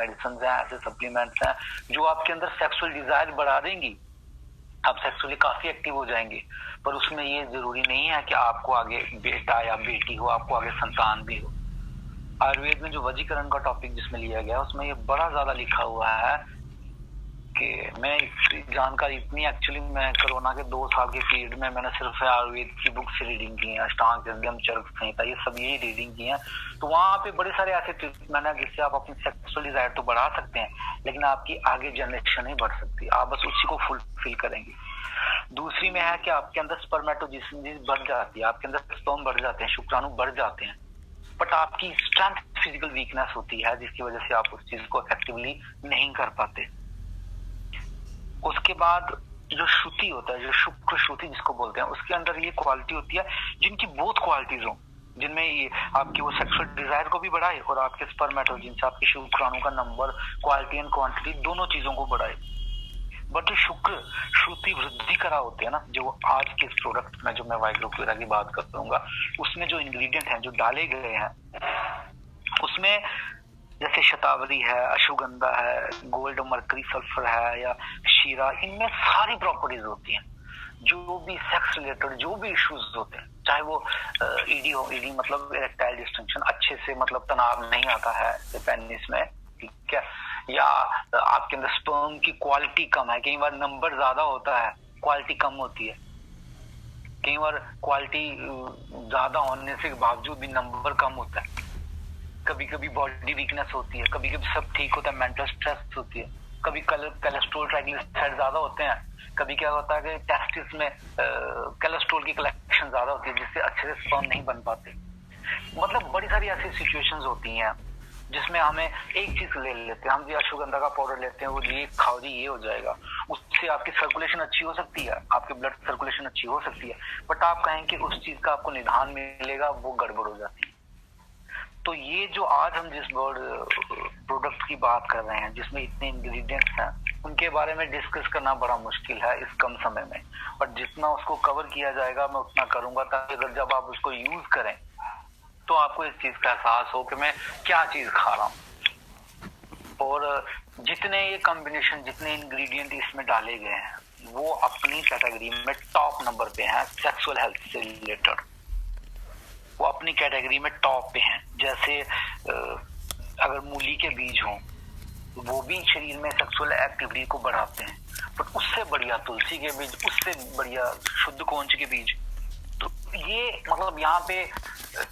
Medicine हैं, ऐसे supplements हैं जो आपके अंदर सेक्सुअल डिजायर बढ़ा देंगी, आप सेक्सुअली काफी एक्टिव हो जाएंगे। पर उसमें ये जरूरी नहीं है कि आपको आगे बेटा या बेटी हो, आपको आगे संतान भी हो। आयुर्वेद में जो वजीकरण का टॉपिक जिसमें लिया गया उसमें ये बड़ा ज्यादा लिखा हुआ है कि मैं जानकारी इतनी, एक्चुअली मैं कोरोना के 2 साल के पीरियड में मैंने सिर्फ आयुर्वेद की बुक्स रीडिंग की है, अष्टांग हृदयम, चरक संहिता, ये सब यही रीडिंग की है। तो वहां पे बड़े सारे ऐसे ट्रीटमेंट है जिससे आप अपनी सेक्सुअल डिजायर तो बढ़ा सकते हैं, लेकिन आपकी आगे जनरेशन ही बढ़ सकती है, आप बस उसी को फुलफिल करेंगे। दूसरी में है कि आपके अंदर स्पर्मेटोजेनेसिस बढ़ जाती है, आपके अंदर स्पर्म बढ़ जाते हैं, शुक्राणु बढ़ जाते हैं, बट आपकी स्ट्रेंथ फिजिकल वीकनेस होती है जिसकी वजह से आप उस चीज को इफेक्टिवली नहीं कर पाते। उसके बाद जो श्रुति होता है, जो शुक्र श्रुति जिसको बोलते हैं, उसके अंदर ये क्वालिटी होती है जिनकी बहुत क्वालिटीज हो, जिनमें ये आपकी वो सेक्सुअल डिजायर को भी बढ़ाए और आपके स्पर्मेटोजेन से आपके शुक्राणु का नंबर, क्वालिटी एंड क्वांटिटी, दोनों चीजों को बढ़ाए। बट जो शुक्र श्रुति वृद्धि करा होते हैं ना, जो आज के इस प्रोडक्ट में जो मैं वाइग्रोक्विरा की बात करूंगा, उसमें जो इंग्रेडिएंट हैं जो डाले गए हैं उसमें जैसे शतावरी है, अश्वगंधा है, गोल्ड मरकरी सल्फर है या शीरा, इनमें सारी प्रॉपर्टीज होती हैं। जो भी सेक्स रिलेटेड जो भी इश्यूज होते हैं, चाहे वो ईडी हो, ईडी मतलब इरेक्टाइल डिस्फंक्शन, अच्छे से मतलब तनाव नहीं आता है पेनिस में, ठीक है, या आपके अंदर स्पर्म की क्वालिटी कम है, कई बार नंबर ज्यादा होता है क्वालिटी कम होती है, कई बार क्वालिटी ज्यादा होने से बावजूद भी नंबर कम होता है, कभी कभी बॉडी वीकनेस होती है, कभी कभी सब ठीक होता है, मेंटल स्ट्रेस होती है, कभी कोलेस्ट्रॉल ट्राइग्लिसराइड ज्यादा होते हैं, कभी क्या होता है कि टेस्टिस में कोलेस्ट्रॉल की कलेक्शन ज्यादा होती है जिससे अच्छे से स्पर्म नहीं बन पाते। मतलब बड़ी सारी ऐसी सिचुएशंस होती हैं जिसमें हमें एक चीज ले लेते हैं, हम जी अश्वगंधा का पाउडर लेते हैं, वो ये खाओ जी ये हो जाएगा, उससे आपकी सर्कुलेशन अच्छी हो सकती है, आपकी ब्लड सर्कुलेशन अच्छी हो सकती है, बट आप कहें कि उस चीज का आपको निदान मिलेगा, वो गड़बड़ हो जाती है। तो ये जो आज हम जिस प्रोडक्ट की बात कर रहे हैं जिसमें इतने इंग्रेडिएंट्स हैं, उनके बारे में डिस्कस करना बड़ा मुश्किल है इस कम समय में, बट जितना उसको कवर किया जाएगा मैं उतना करूंगा, ताकि अगर जब आप उसको यूज करें तो आपको इस चीज का एहसास हो कि मैं क्या चीज खा रहा हूं। और जितने ये कॉम्बिनेशन, जितने इंग्रेडिएंट इसमें डाले गए हैं वो अपनी कैटेगरी में टॉप नंबर पे हैं, सेक्सुअल हेल्थ से रिलेटेड वो अपनी कैटेगरी में टॉप पे हैं। जैसे अगर मूली के बीज हों वो भी शरीर में सेक्सुअल एक्टिविटी को बढ़ाते हैं, बट उससे बढ़िया तुलसी के बीज, उससे बढ़िया शुद्ध कोंच के बीज। तो ये मतलब यहाँ पे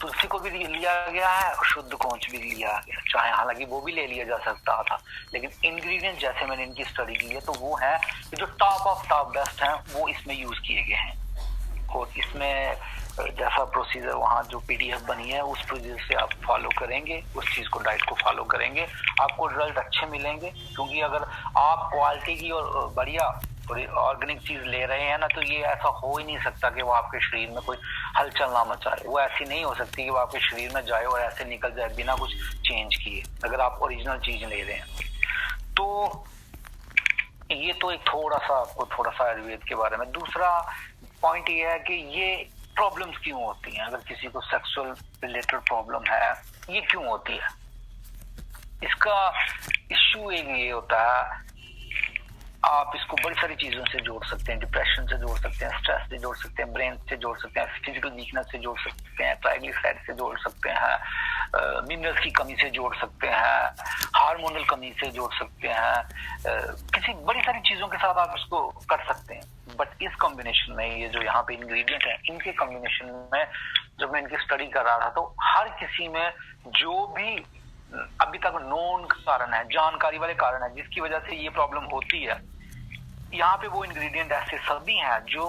तुलसी को भी लिया गया है और शुद्ध कोंच भी लिया गया, चाहे हालांकि वो भी ले लिया जा सकता था, लेकिन इंग्रेडिएंट जैसे मैंने इनकी स्टडी की है तो वो है कि जो टॉप ऑफ टॉप बेस्ट हैं वो इसमें यूज किए गए हैं। और इसमें जैसा प्रोसीजर वहाँ जो पीडीएफ बनी है उस प्रोसीजर से आप फॉलो करेंगे, उस चीज को, डाइट को फॉलो करेंगे, आपको रिजल्ट अच्छे मिलेंगे। क्योंकि अगर आप क्वालिटी की और बढ़िया ऑर्गेनिक चीज ले रहे हैं ना, तो ये ऐसा हो ही नहीं सकता कि वो आपके शरीर में कोई हलचल ना मचाए, वो ऐसी नहीं हो सकती कि वो आपके शरीर में जाए और ऐसे निकल जाए बिना कुछ चेंज किए, अगर आप ओरिजिनल चीज ले रहे हैं। तो ये तो एक थोड़ा सा आयुर्वेद के बारे में। दूसरा पॉइंट ये है कि ये प्रॉब्लम्स क्यों होती हैं, अगर किसी को सेक्सुअल रिलेटेड प्रॉब्लम है ये क्यों होती है, इसका इश्यू एक ये होता है, आप इसको बड़ी सारी चीजों से जोड़ सकते हैं, डिप्रेशन से जोड़ सकते हैं, स्ट्रेस से जोड़ सकते हैं, ब्रेन से जोड़ सकते हैं, फिजिकल वीकनेस से जोड़ सकते हैं, ट्राइग्लिसराइड से जोड़ सकते हैं, मिनरल्स की कमी से जोड़ सकते हैं, हार्मोनल कमी से जोड़ सकते हैं, किसी बड़ी सारी चीजों के साथ आप इसको कर सकते हैं। बट इस कॉम्बिनेशन में ये जो यहाँ पे इंग्रेडिएंट है, इनके कॉम्बिनेशन में जब मैं इनकी स्टडी कर रहा था तो हर किसी में जो भी अभी तक नोन कारण है, जानकारी वाले कारण है जिसकी वजह से ये प्रॉब्लम होती है, यहाँ पे वो इंग्रेडिएंट ऐसे सभी हैं जो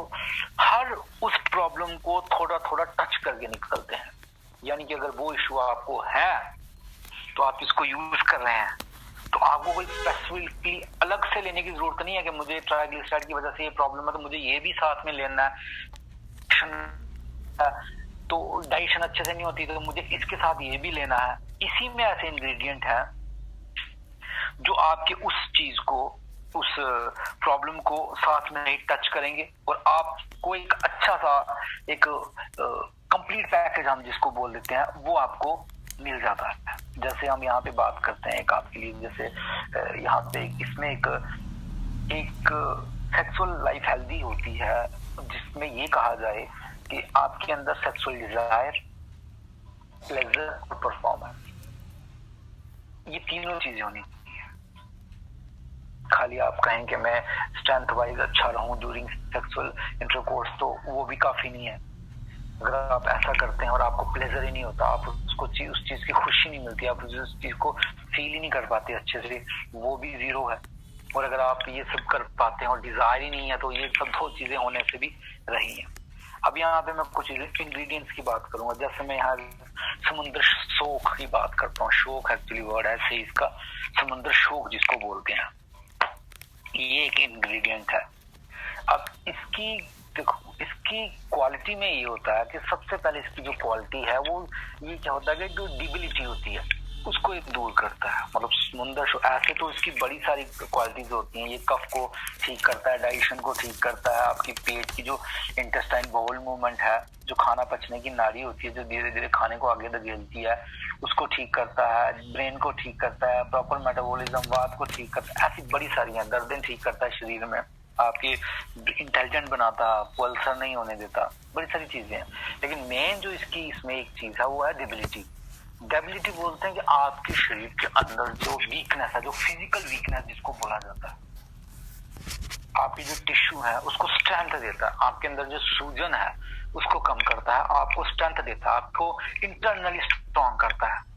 हर उस प्रॉब्लम को थोड़ा थोड़ा टच करके निकलते हैं। यानी कि अगर वो इशू आपको है तो आप इसको यूज कर रहे हैं, तो आपको कोई स्पेसिफिकली अलग से लेने की जरूरत नहीं है कि मुझे ट्राइग्लिसराइड की वजह से ये प्रॉब्लम है तो मुझे ये भी साथ में लेना है, तो डाइजेशन अच्छे से नहीं होती तो मुझे इसके साथ ये भी लेना है। इसी में ऐसे इंग्रेडिएंट हैं जो आपके उस चीज को, उस प्रॉब्लम को साथ में टच करेंगे और आपको एक अच्छा सा एक कंप्लीट पैकेज हम जिसको बोल देते हैं वो आपको मिल जाता है। जैसे हम यहाँ पे बात करते हैं एक आपके लिए, जैसे यहाँ पे इसमें एक सेक्सुअल लाइफ हेल्दी होती है जिसमें ये कहा जाए कि आपके अंदर सेक्सुअल डिजायर, प्लेजर और परफॉर्मेंस, ये तीनों चीजें होनी चाहिए। खाली आप कहें कि मैं स्ट्रेंथ वाइज अच्छा रहूं ड्यूरिंग सेक्सुअल इंटरकोर्स, तो वो भी काफी नहीं है। अगर आप ऐसा करते हैं और आपको प्लेजर ही नहीं होता, आप उसको उस चीज की खुशी नहीं मिलती, आप उस चीज को फील ही नहीं कर पाते अच्छे से, वो भी जीरो है। और अगर आप ये सब कर पाते हैं और डिजायर ही नहीं है, तो ये सब दो चीजें होने से भी रही हैं। अब यहाँ पे मैं कुछ इंग्रेडिएंट्स की बात करूंगा। जैसे मैं यहाँ समुद्र शोक की बात करता हूँ, शोक एक्चुअली वर्ड है ऐसे इसका, समुद्र शोक जिसको बोलते हैं, ये एक इंग्रेडिएंट है। अब इसकी देखो, इसकी क्वालिटी में ये होता है कि सबसे पहले इसकी जो क्वालिटी है वो ये क्या होता है कि जो डिबिलिटी होती है उसको एक दूर करता है। मतलब समुद्र ऐसे तो इसकी बड़ी सारी क्वालिटीज होती हैं। ये कफ को ठीक करता है, डाइजेशन को ठीक करता है, आपकी पेट की जो इंटेस्टाइन बाउल मूवमेंट है, जो खाना पचने की नाड़ी होती है जो धीरे धीरे खाने को आगे धकेलती है, उसको ठीक करता है, ब्रेन को ठीक करता है, प्रॉपर मेटाबॉलिज्म वात को ठीक करता है। ऐसी बड़ी सारी हैं, दर्दें ठीक करता है शरीर में, आपकी इंटेलिजेंट बनाता, अल्सर नहीं होने देता, बड़ी सारी चीजें हैं। लेकिन मेन जो इसकी इसमें एक चीज है वो है डेबिलिटी। डेबिलिटी बोलते हैं कि आपके शरीर के अंदर जो वीकनेस है, जो फिजिकल वीकनेस जिसको बोला जाता है, आपकी जो टिश्यू है उसको स्ट्रेंथ देता है, आपके अंदर जो सूजन है उसको कम करता है, आपको स्ट्रेंथ देता है, आपको इंटरनली स्ट्रॉन्ग करता है।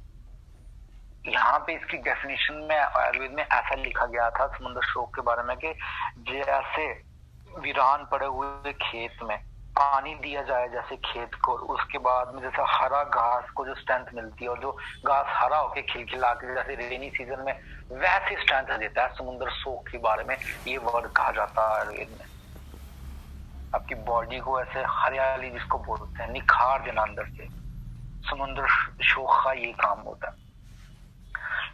यहाँ पे इसकी डेफिनेशन में आयुर्वेद में ऐसा लिखा गया था समुद्र शोक के बारे में कि जैसे वीरान पड़े हुए खेत में पानी दिया जाए जैसे खेत को, उसके बाद में जैसे हरा घास को जो स्ट्रेंथ मिलती है और जो घास हरा होके खिलखिला के जैसे रेनी सीजन में वैसे स्ट्रेंथ देता है, समुद्र शोक के बारे में ये वर्ड कहा जाता है आयुर्वेद में। आपकी बॉडी को ऐसे हरियाली जिसको बोलते हैं, निखार देना अंदर से, समुद्र शोक का ये काम होता है।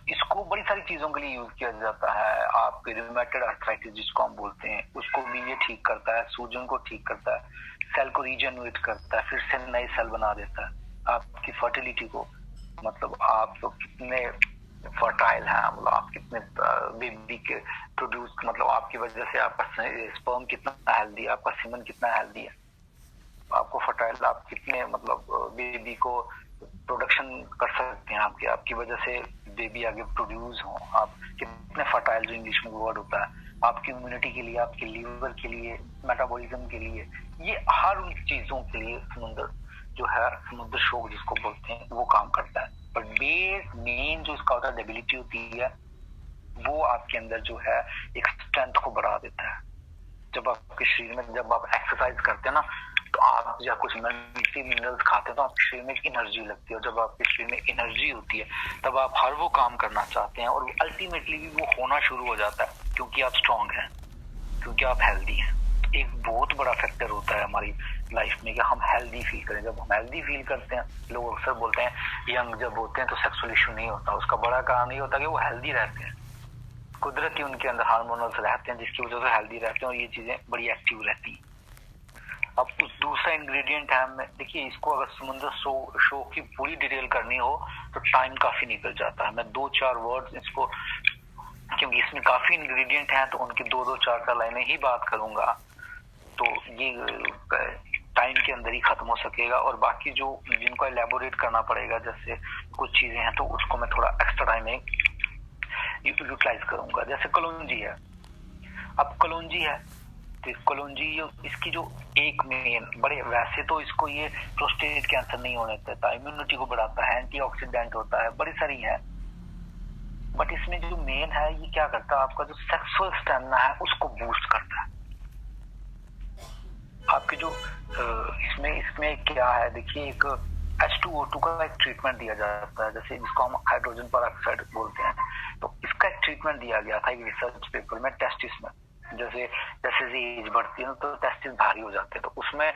इसको बड़ी सारी चीजों के लिए यूज किया जाता है। आपके रिमेटेड आर्थराइटिस जिसको हम बोलते हैं उसको भी ये ठीक करता है, सूजन को ठीक करता है, सेल को रीजनरेट करता है, फिर से नए सेल बना देता है, आपकी फर्टिलिटी को, मतलब आप तो कितने फर्टाइल हैं, मतलब आप कितने बेबी के प्रोड्यूस, मतलब आपकी वजह से आपका स्पर्म कितना हेल्दी है, आपका सीमन कितना हेल्दी है, आपको फर्टाइल, आप कितने मतलब बेबी को प्रोडक्शन कर सकते हैं, आपकी वजह से बेबी आगे प्रोड्यूस हो, आप कितने फर्टाइल, जो इंग्लिश में वर्ड होता है, आपकी इम्यूनिटी के लिए, आपके लीवर के लिए, मेटाबॉलिज्म के लिए, ये हर उन चीजों के लिए समुद्र जो है, समुद्र शोक जिसको बोलते हैं, वो काम करता है। पर बेस मेन जो इसका होता है डेबिलिटी होती है, वो आपके अंदर जो है एक स्ट्रेंथ को बढ़ा देता है। जब आपके शरीर में, जब आप एक्सरसाइज करते हैं ना, तो आप या कुछ मल्टी मिनरल्स खाते हैं तो आपके शरीर में एक एनर्जी लगती है, और जब आपके शरीर में एनर्जी होती है तब आप हर वो काम करना चाहते हैं, और अल्टीमेटली भी वो होना शुरू हो जाता है, क्योंकि आप स्ट्रांग हैं, क्योंकि आप हेल्दी हैं। एक बहुत बड़ा फैक्टर होता है हमारी लाइफ में कि हम हेल्दी फील करें। जब हम हेल्दी फील करते हैं, लोग अक्सर बोलते हैं यंग जब होते हैं तो सेक्सुअल इशू नहीं होता, उसका बड़ा कारण ये होता है कि वो हेल्दी रहते हैं, कुदरती उनके अंदर हार्मोन्स रहते हैं जिसकी वजह से हेल्दी रहते हैं, और ये चीजें बड़ी एक्टिव रहती हैं। अब दूसरा इंग्रेडिएंट है, देखिए इसको अगर समुद्र शो की पूरी डिटेल करनी हो तो टाइम काफी निकल जाता है। मैं 2-4 वर्ड्स इसको, क्योंकि इसमें काफी इंग्रेडिएंट हैं तो उनकी 2-4 लाइनें ही बात करूंगा, तो ये टाइम के अंदर ही खत्म हो सकेगा, और बाकी जो जिनको एलैबोरेट करना पड़ेगा, जैसे कुछ चीजें हैं तो उसको मैं थोड़ा एक्स्ट्रा टाइम में यूटिलाइज करूंगा। जैसे कलौंजी है, अब कलौंजी है तो कलौंजी इसकी जो एक मेन बड़े, वैसे तो इसको ये प्रोस्टेट कैंसर नहीं होने देता, इम्यूनिटी को बढ़ाता है, एंटीऑक्सीडेंट होता है, बड़ी सारी है, बट इसमें जो मेन है ये क्या करता है, आपका जो सेक्सुअल स्टैमिना है उसको बूस्ट करता है। आपके जो इसमें क्या है, देखिए एक H2O2 का एक ट्रीटमेंट दिया जाता है, जैसे जिसको हम हाइड्रोजन पेरोक्साइड बोलते हैं, तो इसका एक ट्रीटमेंट दिया गया था एक रिसर्च पेपर में टेस्टिस में। जैसे एज बढ़ती है तो टेस्टिस भारी हो जाते हैं, तो उसमें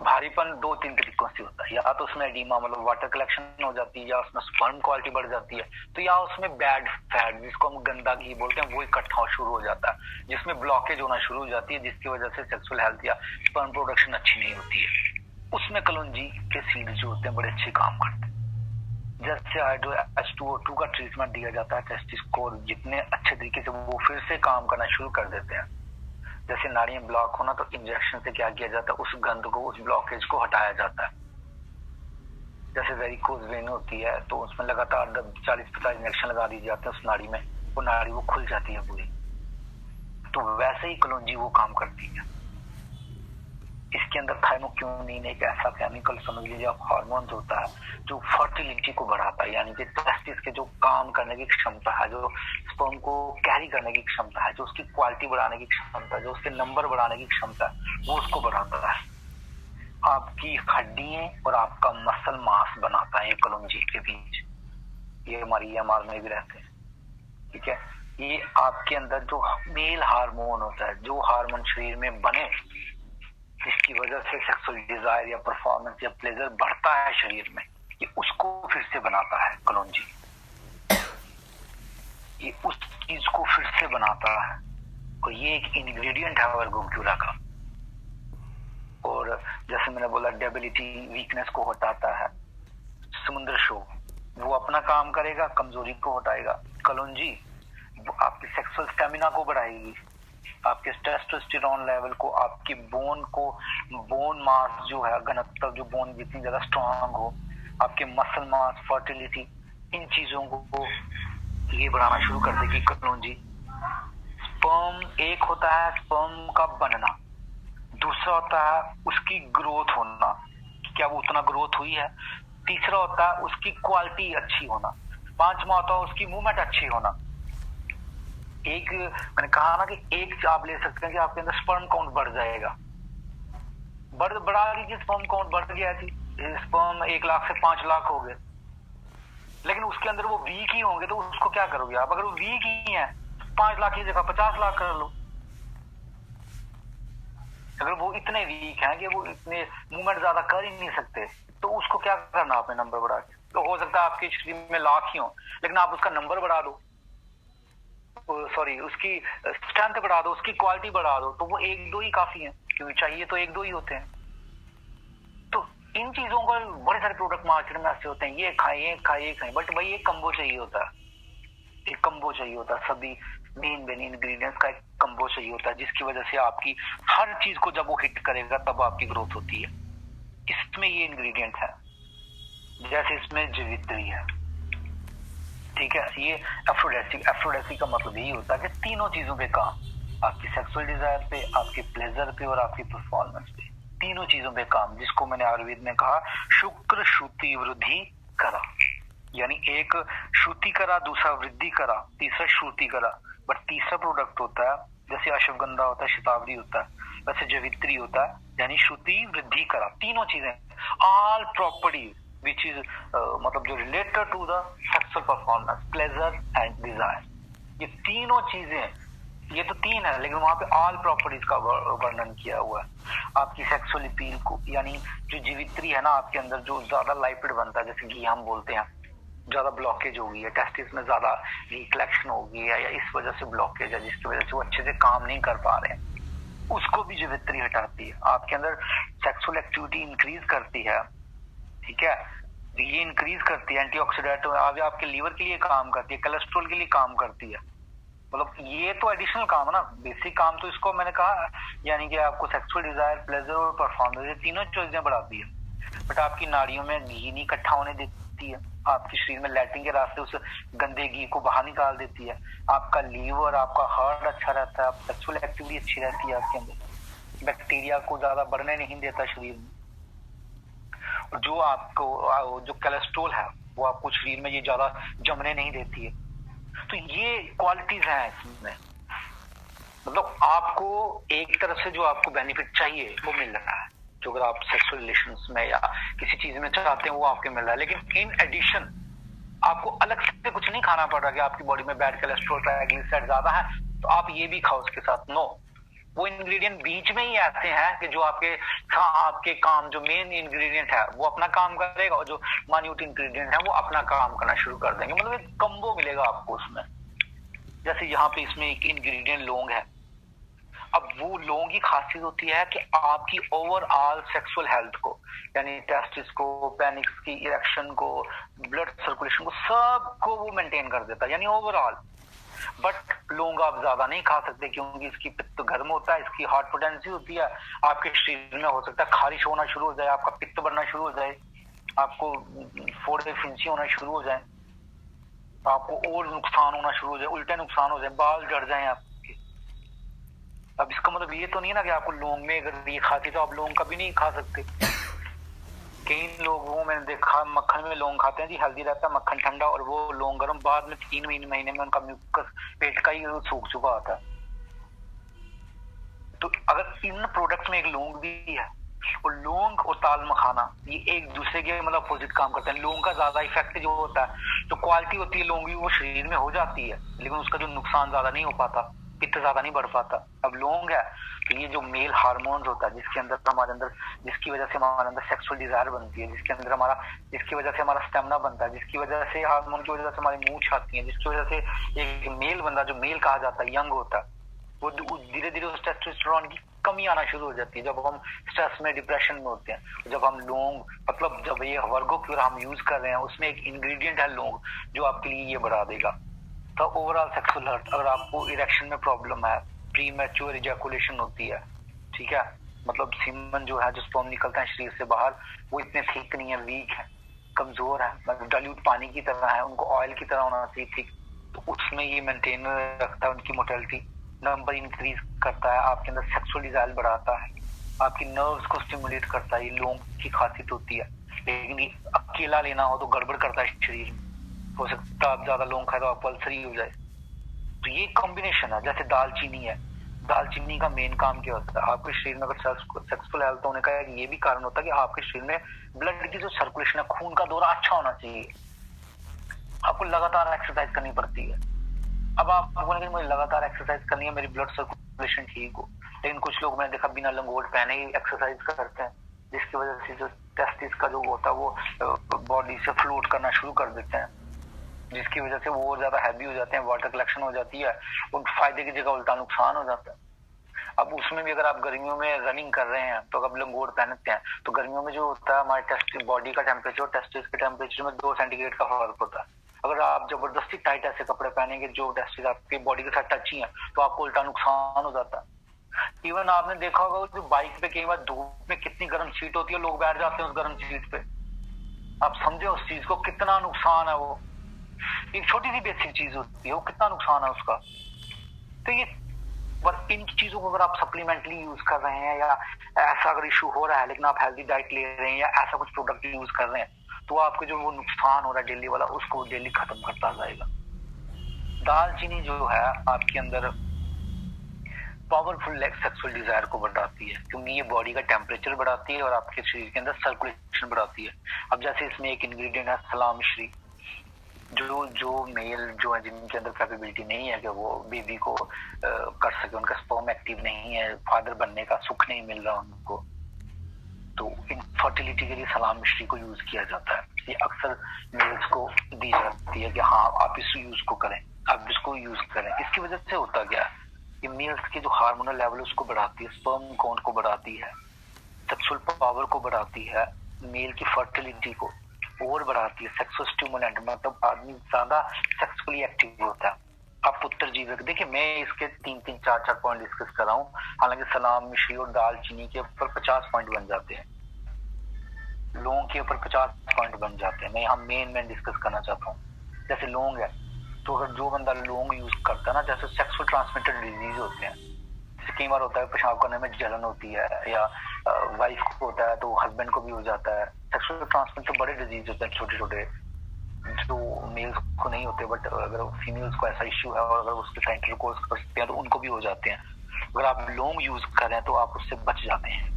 भारीपन 2-3 तरीकों से होता है, या तो उसमें एडिमा मतलब वाटर कलेक्शन हो जाती है, या उसमें स्पर्म क्वालिटी बढ़ जाती है, तो या उसमें बैड फैट जिसको हम गंदा घी बोलते हैं वो इकट्ठा शुरू हो जाता है, जिसमें ब्लॉकेज होना शुरू हो जाती है, जिसकी वजह से सेक्सुअल हेल्थ या स्पर्म प्रोडक्शन अच्छी नहीं होती है। उसमें कलौंजी के सीड्स जो होते हैं बड़े अच्छे काम करते हैं। जैसे H2O2 का ट्रीटमेंट दिया जाता है टेस्टिस को, जितने अच्छे तरीके से वो फिर से काम करना शुरू कर देते हैं। जैसे नाड़ियां ब्लॉक होना तो इंजेक्शन से क्या किया जाता है, उस गंध को, उस ब्लॉकेज को हटाया जाता है। जैसे वेरिकोज वेन होती है तो उसमें लगातार 40-50 इंजेक्शन लगा दिए जाते हैं उस नाड़ी में, वो नाड़ी वो खुल जाती है पूरी। तो वैसे ही कलौंजी वो काम करती है। इसके अंदर थाइमोक्यूनिन एक ऐसा केमिकल समझ लीजिए आप, हार्मोन होता है जो फर्टिलिटी को बढ़ाता है, यानी कि टेस्टिस के जो काम करने की क्षमता है, जो स्पर्म को कैरी करने की क्षमता है, जो उसकी क्वालिटी बढ़ाने की क्षमता है, जो उसके नंबर बढ़ाने की क्षमता है, वो उसको बढ़ाता है। आपकी हड्डियां और आपका मसल मास बनाता है ये कलौंजी के बीज, ये हमारी EMR में भी रहते हैं। ठीक है, ये आपके अंदर जो मेल हार्मोन होता है, जो हार्मोन शरीर में बने जिसकी वजह से सेक्सुअल डिजायर या परफॉर्मेंस या प्लेजर बढ़ता है शरीर में, ये उसको फिर से बनाता है कलौंजी। ये उस चीज को फिर से बनाता है, और ये एक इंग्रेडिएंट है वर्गोक्यूरा का। और जैसे मैंने बोला, डेबिलिटी, वीकनेस को हटाता है। समुद्र शो वो अपना काम करेगा, कमजोरी को हटाएगा। कलौंजी आपकी सेक्सुअल स्टेमिना को बढ़ाएगी, आपके टेस्टोस्टेरोन लेवल को, आपकी बोन मास जो है, घनत्व, जो बोन जितनी ज्यादा स्ट्रांग हो, आपके मसल मास, फर्टिलिटी, इन चीजों को ये बढ़ाना शुरू कर देगी कलौंजी। स्पर्म एक होता है स्पर्म का बनना, दूसरा होता है उसकी ग्रोथ होना, क्या वो उतना ग्रोथ हुई है, तीसरा होता है उसकी क्वालिटी अच्छी होना, पांचवा होता है उसकी मूवमेंट अच्छी होना। एक मैंने कहा ना कि एक आप ले सकते हैं कि आपके अंदर स्पर्म काउंट बढ़ जाएगा, बढ़ा लीजिए, स्पर्म काउंट बढ़ गया थी, स्पर्म 1 लाख से 5 लाख हो गए, लेकिन उसके अंदर वो वीक ही होंगे तो उसको क्या करोगे आप? अगर वो वीक ही है 5 लाख की जगह 50 लाख कर लो। अगर वो इतने वीक हैं कि वो इतने मूवमेंट ज्यादा कर ही नहीं सकते, तो उसको क्या करना आपने नंबर बढ़ा के? तो हो सकता है आपके शरीर में लाख ही हो, लेकिन आप उसका नंबर बढ़ा दो, सॉरी उसकी स्ट्रेंथ बढ़ा दो, उसकी क्वालिटी बढ़ा दो, तो वो 1-2 ही काफी है, क्योंकि चाहिए तो 1-2 ही होते हैं। तो इन चीजों का बड़े सारे प्रोडक्ट मार्केट में ऐसे होते हैं, ये खाए, बट भाई एक कम्बो चाहिए होता है, एक कम्बो चाहिए होता है, सभी मेन इंग्रेडिएंट्स का एक कम्बो चाहिए होता है, जिसकी वजह से आपकी हर चीज को जब वो हिट करेगा तब आपकी ग्रोथ होती है। इसमें ये इंग्रेडिएंट है, जैसे इसमें जवित्री है, ठीक है, ये एफ्रोडेसी का मतलब यही होता है कि तीनों चीजों पे काम, आपकी सेक्सुअल डिजायर पे, आपके प्लेजर पे और आपकी परफॉर्मेंस पे, तीनों चीजों पे काम, जिसको मैंने आयुर्वेद में कहा शुक्र श्रुति वृद्धि करा, यानी एक श्रुति करा, दूसरा वृद्धि करा, तीसरा श्रुति करा। बट तीसरा प्रोडक्ट होता है, जैसे अश्वगंधा होता है, शतावरी होता है, वैसे जवित्री होता है, यानी श्रुति वृद्धि करा, तीनों चीजें, ऑल प्रॉपर्टीज which is मतलब जो related to the sexual performance, pleasure and desire, ये तीनों चीजें, ये तो 3 है, लेकिन वहां पे all properties का वर्णन किया हुआ है। आपकी सेक्सुअल अपील को, यानी जो जीवित्री है ना आपके अंदर, जो ज्यादा लाइपिड बनता है, जैसे घी हम बोलते हैं, ज्यादा ब्लॉकेज हो गई है, टेस्टिस में ज्यादा घी कलेक्शन हो गई है, या इस वजह से ब्लॉकेज है जिसकी वजह से वो अच्छे से काम नहीं कर पा रहे हैं, उसको भी जीवित्री हटाती है। आपके अंदर सेक्सुअल एक्टिविटी इंक्रीज करती है, ठीक है, ये इंक्रीज करती है, एंटीऑक्सीडेंट आपके लीवर के लिए काम करती है, कोलेस्ट्रॉल के लिए काम करती है, मतलब ये तो एडिशनल काम है ना, बेसिक काम तो इसको मैंने कहा, यानी कि आपको सेक्सुअल डिजायर, प्लेजर और परफॉर्मेंस, ये तीनों चीजें बढ़ाती है। बट आपकी नाड़ियों में घी नहीं इकट्ठा होने देती है, आपके शरीर में लैट्रिन के रास्ते उस गंदे घी को बाहर निकाल देती है, आपका लीवर, आपका हार्ट अच्छा रहता है, आप सेक्सुअल एक्टिविटी अच्छी रहती है, आपके अंदर बैक्टीरिया को ज्यादा बढ़ने नहीं देता शरीर में, जो आपको जो कोलेस्ट्रॉल है वो आपको शरीर में ये ज्यादा जमने नहीं देती है। तो ये क्वालिटीज हैं इसमें, मतलब आपको एक तरफ से जो आपको बेनिफिट चाहिए वो मिल रहा है, जो अगर आप सेक्सुअल रिलेशंस में या किसी चीज में चाहते हैं वो आपके मिल रहा है, लेकिन इन एडिशन आपको अलग से कुछ नहीं खाना पड़ रहा कि आपकी बॉडी में बैड कोलेस्ट्रॉल, ट्राइग्लिसराइड ज्यादा है तो आप ये भी खाओ उसके साथ, नो, वो इंग्रेडिएंट बीच में ही ऐसे हैं कि जो आपके काम, जो मेन इंग्रेडिएंट है वो अपना काम करेगा, और जो माइन्यूट इंग्रेडिएंट है वो अपना काम करना शुरू कर देंगे, मतलब एक कम्बो मिलेगा आपको उसमें। जैसे यहाँ पे इसमें एक इंग्रेडिएंट लौंग है, अब वो लौंग की खासियत होती है कि आपकी ओवरऑल सेक्सुअल हेल्थ को, यानी टेस्टिस को, पेनिक्स की इरेक्शन को, ब्लड सर्कुलेशन को, सबको वो मेंटेन कर देता है, यानी ओवरऑल। बट लौंग आप ज्यादा नहीं खा सकते क्योंकि इसकी पित्त गर्म होता है, इसकी हार्ट पोटेंसी होती है, आपके शरीर में हो सकता है खारिश होना शुरू हो जाए, आपका पित्त बढ़ना शुरू हो जाए, आपको फोड़े फिंसी होना शुरू हो जाए, आपको और नुकसान होना शुरू हो जाए, उल्टे नुकसान हो जाए, बाल झड़ जाए आपके। अब इसका मतलब ये तो नहीं ना कि आपको लौंग में अगर ये खाती तो आप लौंग कभी नहीं खा सकते। कई लोगों मैंने देखा मक्खन में लौंग खाते हैं जी, हेल्दी रहता है मक्खन ठंडा, और वो लौंग गर्म, बाद में 3 महीने में उनका म्यूकस पेट का ही सूख चुका होता है। तो अगर इन प्रोडक्ट्स में एक लौंग भी है, और लौंग और ताल मखाना ये एक दूसरे के मतलब अपोजिट काम करते हैं। लौंग का ज्यादा इफेक्ट जो होता है, जो क्वालिटी होती है लौंग की वो शरीर में हो जाती है, लेकिन उसका जो नुकसान ज्यादा नहीं हो पाता, पित्त ज्यादा नहीं बढ़ पाता। अब लौंग है तो ये जो मेल हार्मोन्स होता है, जिसके अंदर हमारे अंदर, जिसकी वजह से हमारे अंदर सेक्सुअल डिजायर बनती है, जिसके अंदर हमारा, जिसकी वजह से हमारा स्टेमिना बनता है, जिसकी वजह से हार्मोन की वजह से हमारी मूंछ आती है, जिसकी वजह से एक मेल बंदा, जो मेल कहा जाता है, यंग होता है, वो धीरे धीरे उस टेस्टोस्टेरोन की कमी आना शुरू हो जाती है जब हम स्ट्रेस में, डिप्रेशन में होते हैं। जब हम लौंग, मतलब जब ये वर्गो क्योर हम यूज कर रहे हैं, उसमें एक इंग्रेडिएंट है लौंग जो आपके लिए ये बढ़ा देगा। तो ओवरऑल सेक्सुअल हेल्थ, अगर आपको इरेक्शन में प्रॉब्लम है, प्री मैच्योर इजैकुलेशन होती है, ठीक है, मतलब सीमन जो है, जो स्पर्म निकलता है शरीर से बाहर, वो इतने थिक नहीं है, वीक है, कमजोर है, मतलब डाइल्यूट पानी की तरह है, उनको ऑयल की तरह होना चाहिए थिक, तो उसमें ये मेंटेन रखता है उनकी मोर्टेलिटी, नंबर इंक्रीज करता है, आपके अंदर सेक्सुअल डिजायर बढ़ाता है, आपकी नर्व्स को स्टिमुलेट करता है, ये लौंग की खासियत होती है। लेकिन ये अकेला लेना हो तो गड़बड़ करता है शरीर में, हो सकता है आप ज्यादा लौंग खाए तो आपको अल्सर ही हो जाए। तो ये कॉम्बिनेशन है। जैसे दालचीनी है, दालचीनी का मेन काम क्या होता है, आपके शरीर में अगर सेक्सुअल हेल्थ होने का ये भी कारण होता है कि आपके शरीर में ब्लड की जो सर्कुलेशन है, खून का दौरा अच्छा होना चाहिए। आपको लगातार एक्सरसाइज करनी पड़ती है। अब आप बोलेंगे मुझे लगातार एक्सरसाइज करनी है, मेरी ब्लड सर्कुलेशन ठीक हो, लेकिन कुछ लोग मैंने देखा बिना लंगोट पहने ही एक्सरसाइज करते हैं, जिसकी वजह से जो टेस्टिस का जो होता है वो बॉडी से फ्लोट करना शुरू कर देते हैं, जिसकी वजह से वो ज्यादा हैवी हो जाते हैं, वाटर कलेक्शन हो जाती है, उन फायदे की जगह उल्टा नुकसान हो जाता है। अब उसमें भी अगर आप गर्मियों में रनिंग कर रहे हैं तो अगर लंगोट पहनते हैं तो गर्मियों में जो होता है हमारे टेस्ट बॉडी का टेम्परेचर, टेस्टिस के टेम्परेचर में 2 सेंटीग्रेड का फर्क होता है। अगर आप जबरदस्ती टाइट ऐसे कपड़े पहनेंगे जो टेस्टिस आपकी बॉडी के साथ टच ही है, तो आपको उल्टा नुकसान हो जाता है। इवन आपने देखा होगा जो बाइक पे कई बार धूप में कितनी गर्म सीट होती है, लोग बैठ जाते हैं उस गर्म सीट पे। आप समझे उस चीज को, कितना नुकसान है वो। एक छोटी सी बेसिक चीज होती है, वो कितना नुकसान है उसका। तो ये बस इन चीजों को अगर आप सप्लीमेंटली यूज कर रहे हैं, या ऐसा अगर इशू हो रहा है लेकिन आप हेल्दी डाइट ले रहे हैं, या ऐसा कुछ प्रोडक्ट यूज कर रहे हैं, तो आपके जो वो नुकसान हो रहा है डेली वाला, उसको डेली खत्म करता जाएगा। दालचीनी जो है आपके अंदर पावरफुल सेक्सुअल डिजायर को बढ़ाती है, क्योंकि ये बॉडी का टेम्परेचर बढ़ाती है और आपके शरीर के अंदर सर्कुलेशन बढ़ाती है। अब जैसे इसमें एक इंग्रेडिएंट है सलाम मिश्री, जो मेल जो है जिनके अंदर कैपेबिलिटी नहीं है कि वो बेबी को कर सके, उनका स्पर्म एक्टिव नहीं है, फादर बनने का सुख नहीं मिल रहा उनको, तो इनफर्टिलिटी के लिए सलाम मिश्री को यूज किया जाता है। ये अक्सर मेल्स को दी जाती है कि हाँ आप इस यूज को करें, आप इसको यूज करें। इसकी वजह से होता क्या है, ये मेल्स के जो हार्मोनल लेवल उसको बढ़ाती है, स्पर्म काउंट को बढ़ाती है, सेक्सुअल पावर को बढ़ाती है, मेल की फर्टिलिटी को और बढ़ाती है, सेक्सुअल स्टिमुलेंट, मतलब आदमी ज्यादा सेक्सुअली एक्टिव होता है। आप पुत्र जीवक देखिए, मैं इसके 3-3, 4-4 पॉइंट डिस्कस कर रहा हूँ, हालांकि सलाम मिश्री और दालचीनी के ऊपर 50 पॉइंट बन जाते हैं, लौंग के ऊपर 50 पॉइंट बन जाते हैं। मैं यहाँ मेन डिस्कस करना चाहता हूँ। जैसे लौंग है, तो अगर जो बंदा लौंग यूज करता है ना, जैसे सेक्सुअल ट्रांसमिटेड डिजीज होते हैं, जैसे कई बार होता है पेशाब करने में जलन होती है, या वाइफ को होता है तो हस्बैंड को भी हो जाता है। सेक्सुअल ट्रांसमिट तो बड़े डिजीज होते हैं छोटे छोटे, जो मेल्स को नहीं होते, बट अगर फीमेल्स को ऐसा इश्यू है और अगर उसके साथ इंटरकोर्स करते हैं तो उनको भी हो जाते हैं। अगर आप लौंग यूज करें तो आप उससे बच जाते हैं।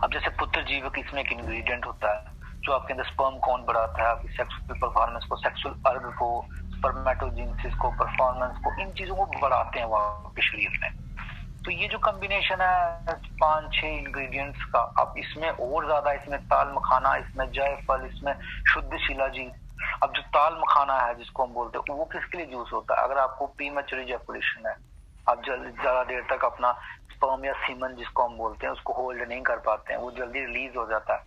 अब जैसे पुत्र जीवक, इसमें एक इंग्रेडिएंट होता है जो आपके अंदर स्पर्म काउंट बढ़ाता है, आपकी सेक्सुअल परफॉर्मेंस को, सेक्सुअल अर्ग को, स्पर्मेटोजेनेसिस को, परफॉर्मेंस को, इन चीजों को बढ़ाते हैं वो आपके शरीर में। तो ये जो कॉम्बिनेशन है 5-6 इंग्रेडिएंट्स का, अब इसमें और ज्यादा, इसमें ताल मखाना, इसमें जायफल, इसमें शुद्ध शिलाजीत। अब जो ताल मखाना है जिसको हम बोलते हैं, वो किसके लिए यूज होता है, अगर आपको प्रीमैच्योर इजैकुलेशन है, आप ज्यादा देर तक अपना स्पर्म या सीमन जिसको हम बोलते हैं उसको होल्ड नहीं कर पाते हैं, वो जल्दी रिलीज हो जाता है,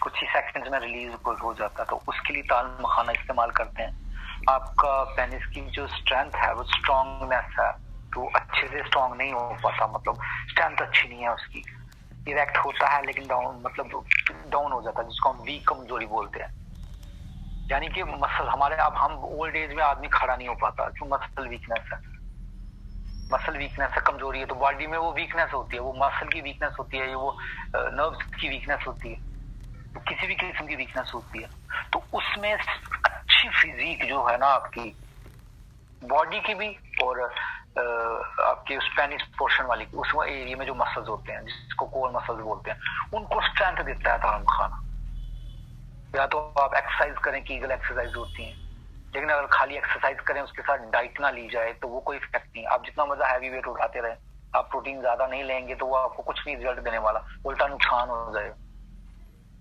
कुछ ही सेकंड्स में रिलीज हो जाता है, तो उसके लिए ताल मखाना इस्तेमाल करते हैं। आपका पेनिस की जो स्ट्रेंथ है वो स्ट्रॉन्गनेस है, तो अच्छे से स्ट्रॉन्ग नहीं हो पाता, मतलब स्ट्रेंथ अच्छी नहीं है उसकी, इरेक्ट होता है लेकिन डाउन, मतलब डाउन हो जाता है, जिसको हम वीक कमजोरी बोलते हैं। यानी कि मसल हमारे, अब हम ओल्ड एज में आदमी खड़ा नहीं हो पाता क्यों, मसल वीकनेस है, मसल वीकनेस है, कमजोरी है, तो बॉडी में वो वीकनेस होती है, वो मसल की वीकनेस होती है, वो नर्व्स की वीकनेस होती है, तो किसी भी किस्म की वीकनेस होती है। तो उसमें अच्छी फिजिक जो है ना आपकी बॉडी की भी, और आपके उस पेनिस पोर्शन वाली की, उस एरिया में जो मसल्स होते हैं जिसको कोर मसल्स बोलते हैं, उनको स्ट्रेंथ देता है ताल मखाना। या तो आप एक्सरसाइज करें, कीगल एक्सरसाइज होती हैं, लेकिन अगर खाली एक्सरसाइज करें उसके साथ डाइट ना ली जाए तो वो कोई इफेक्ट नहीं। आप जितना मजा हैवी वेट उठाते रहे, आप प्रोटीन ज्यादा नहीं लेंगे तो वो आपको कुछ नहीं रिजल्ट देने वाला, उल्टा नुकसान हो जाएगा।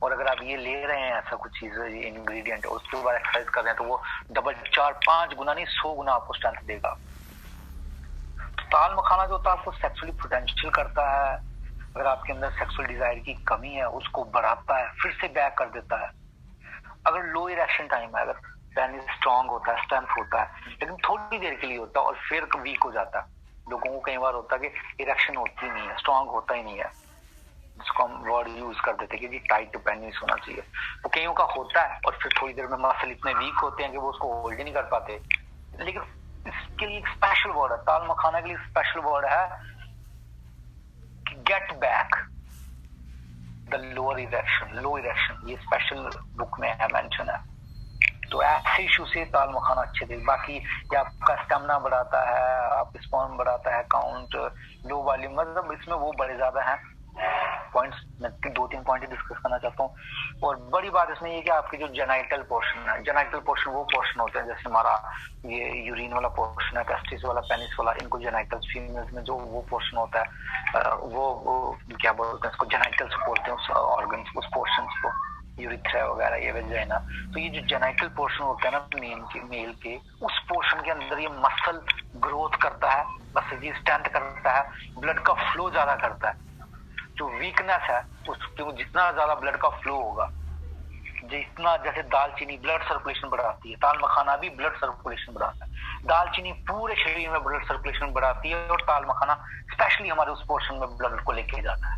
और अगर आप ये ले रहे हैं ऐसा कुछ चीज इंग्रेडिएंट, उसके बाद एक्सरसाइज कर रहे हैं, तो वो डबल 4-5 गुना नहीं 100 गुना आपको स्ट्रेंथ देगा। तो ताल मखाना जो होता है आपको सेक्सुअली पोटेंशियल करता है, अगर आपके अंदर सेक्सुअल डिजायर की कमी है उसको बढ़ाता है, फिर से बैक कर देता है। अगर लो इरेक्शन टाइम है, अगर पेनिस स्ट्रांग होता है, स्ट्रेंथ होता है, लेकिन थोड़ी देर के लिए होता है और फिर वीक हो जाता है, लोगों को कई बार होता है कि इरेक्शन होती नहीं है, स्ट्रांग होता ही नहीं है, जिसको हम वर्ड यूज कर देते हैं कि जी टाइट पेनिस होना चाहिए, तो कईयों का होता है और फिर थोड़ी देर में मसल इतने वीक होते हैं कि वो उसको होल्ड ही नहीं कर पाते। लेकिन इसके लिए एक स्पेशल वर्ड है, ताल मखाना के लिए स्पेशल वर्ड है get back the lower erection, low erection, ये स्पेशल बुक में है, मेंशन है। तो ऐसे इशू से ताल मखाना अच्छे थे। बाकी ये आपका स्टेमिना बढ़ाता है, आप स्पर्म बढ़ाता है, काउंट, लो वॉल्यूम, मतलब इसमें वो बड़े ज्यादा हैं पॉइंट्स, मैं 2-3 पॉइंट डिस्कस करना चाहता हूँ। और बड़ी बात इसमें ये कि आपके जो जेनाइटल पोर्शन है, जेनाइटल पोर्शन वो पोर्शन होते हैं जैसे हमारा ये यूरिन वाला पोर्शन है, टेस्टिस वाला, पेनिस वाला, इनको जेनाइटल्स, फीमेल्स में जो वो पोर्शन होता है वो क्या बोलते हैं, इसको जेनाइटल्स बोलते हैं, उस ऑर्गन, उस पोर्शन को, यूरिथ्रा वगैरह, ये वेजाइना। तो ये जो जेनाइटल पोर्शन होता है ना मेल के, उस पोर्शन के अंदर ये मसल ग्रोथ करता है, मसल की स्ट्रेंथ करता है, ब्लड का फ्लो ज्यादा करता है। जो वीकनेस है उसके जितना ज्यादा ब्लड का फ्लो होगा, जितना, जैसे दालचीनी ब्लड सर्कुलेशन बढ़ाती है, ताल मखाना भी ब्लड सर्कुलेशन बढ़ाता है। दालचीनी पूरे शरीर में ब्लड सर्कुलेशन बढ़ाती है और ताल मखाना स्पेशली हमारे उस पोर्शन में ब्लड को लेके जाता है।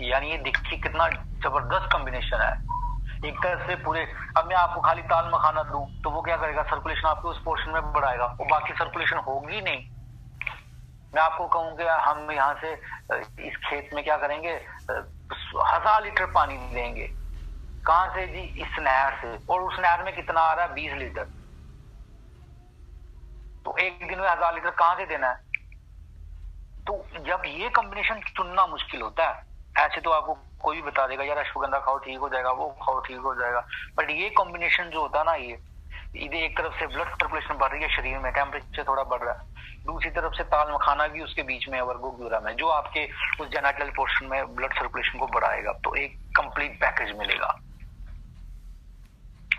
यानी ये देखिए कितना जबरदस्त कॉम्बिनेशन है। एक तरह से पूरे, अब मैं आपको खाली ताल मखाना दूं तो वो क्या करेगा, सर्कुलेशन आपके उस पोर्शन में बढ़ाएगा, और बाकी सर्कुलेशन होगी नहीं। मैं आपको कहूँ कि हम यहाँ से इस खेत में क्या करेंगे, 1000 लीटर पानी देंगे, कहां से जी, इस नहर से, और उस नहर में कितना आ रहा है, 20 लीटर। तो एक दिन में 1000 लीटर कहां से देना है। तो जब ये कॉम्बिनेशन चुनना मुश्किल होता है, ऐसे तो आपको कोई भी बता देगा यार अश्वगंधा खाओ ठीक हो जाएगा, वो खाओ ठीक हो जाएगा, बट ये कॉम्बिनेशन जो होता है ना, ये एक तरफ से ब्लड सर्कुलेशन बढ़ रही है शरीर में, टेम्परेचर थोड़ा बढ़ रहा है, दूसरी तरफ से ताल मखाना भी उसके बीच में वर्गोग्यूरा में, जो आपके उस जेनाइटल पोर्शन में ब्लड सर्कुलेशन को बढ़ाएगा, तो एक कंप्लीट पैकेज मिलेगा।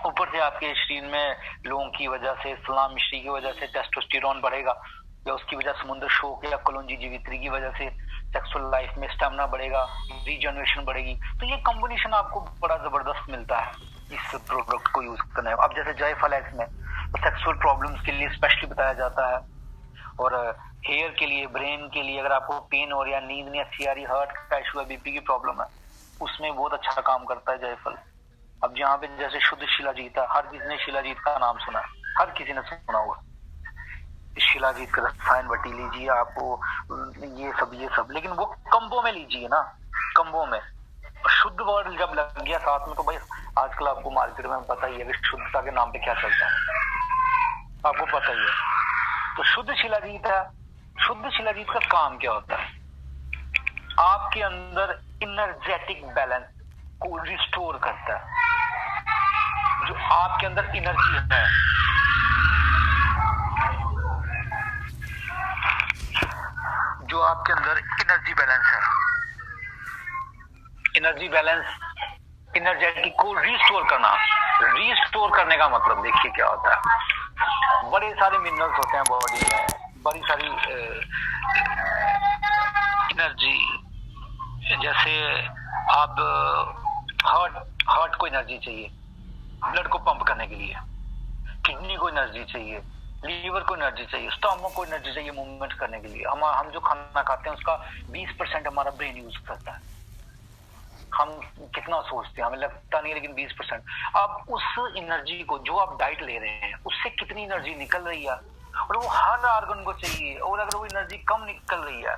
ऊपर से आपके शरीर में लौंग की वजह से, सलाम मिश्री की वजह से टेस्टोस्टेरोन बढ़ेगा, या उसकी वजह समुद्र शोक या कोलोंजी जीवित्री की वजह से सेक्सुअल लाइफ में स्टेमिना बढ़ेगा, रीजनरेशन बढ़ेगी। तो ये कॉम्बिनेशन आपको बड़ा जबरदस्त मिलता है इस प्रोडक्ट को यूज करने में। अब जैसे जायफल है, इसमें तो सेक्सुअल प्रॉब्लम्स के लिए स्पेशली बताया जाता है, और हेयर के लिए, ब्रेन के लिए, अगर आपको पेन हो रही है, नींद नहीं अच्छी आ रही, हार्ट का इशू है, बीपी की प्रॉब्लम है, उसमें बहुत अच्छा काम करता है जायफल। अब जहाँ पे जैसे शुद्ध शिलाजीत है, हर किसी ने शिलाजीत का नाम सुना है, हर किसी ने सुना हुआ, शिलाजीत का रसायन बटी लीजिए आप, ये सब, लेकिन वो कम्बो में लीजिए ना, कम्बो में। शुद्ध वर्ड जब लग गया साथ में, तो भाई आजकल आपको मार्केट में पता ही है कि शुद्धता के नाम पे क्या चलता है, आपको पता ही है। तो शुद्ध शिलाजीत है, शुद्ध शिलाजीत का काम क्या होता है, आपके अंदर इनर्जेटिक बैलेंस को रिस्टोर करता है। जो आपके अंदर एनर्जी है, जो आपके अंदर एनर्जी बैलेंस है, एनर्जी बैलेंस, एनर्जेटिक को रिस्टोर करना, रिस्टोर करने का मतलब देखिए क्या होता है, बड़े सारे मिनरल्स होते हैं बॉडी में, बड़ी सारी एनर्जी, जैसे आप हार्ट को एनर्जी चाहिए ब्लड को पंप करने के लिए, किडनी को एनर्जी चाहिए, लीवर को एनर्जी चाहिए, स्टमक को एनर्जी चाहिए मूवमेंट करने के लिए। हम जो खाना खाते हैं उसका 20% हमारा ब्रेन यूज करता है। हम कितना सोचते हैं हमें लगता नहीं है, लेकिन 20%। अब उस एनर्जी को जो आप डाइट ले रहे हैं उससे कितनी एनर्जी निकल रही है, और वो हर ऑर्गन को चाहिए, और अगर वो एनर्जी कम निकल रही है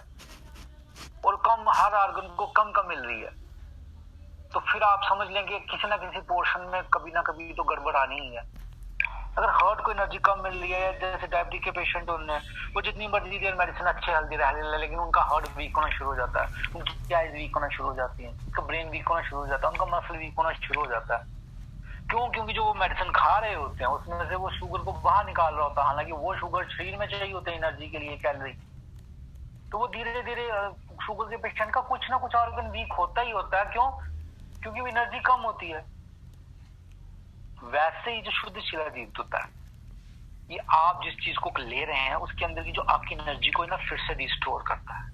और कम हर ऑर्गन को कम मिल रही है, तो फिर आप समझ लेंगे किसी ना किसी पोर्शन में कभी ना कभी तो गड़बड़ आनी ही है। अगर हार्ट को एनर्जी कम मिल रही है, जैसे डायबिटीज के पेशेंट होने, वो जितनी मर्जी देर मेडिसिन अच्छे हेल्दी रह ले, लेकिन उनका हार्ट वीक होना शुरू हो जाता है, उनकी आइज वीक होना शुरू हो जाती है, उनका ब्रेन वीक होना शुरू हो जाता है, उनका मसल वीक होना शुरू हो जाता है। क्यों? क्योंकि जो वो मेडिसिन खा रहे होते हैं उसमें से वो शुगर को बाहर निकाल रहा होता है, हालांकि वो शुगर शरीर में चाहिए होते हैं एनर्जी के लिए, कैलोरी। तो वो धीरे धीरे शुगर के पेशेंट का कुछ ना कुछ ऑर्गन वीक होता ही होता है। क्यों? क्योंकि वो एनर्जी कम होती है। वैसे ही जो शुद्ध शिलाजीत होता है, ये आप जिस चीज को ले रहे हैं उसके अंदर की जो आपकी एनर्जी को ना फिर से रिस्टोर करता है,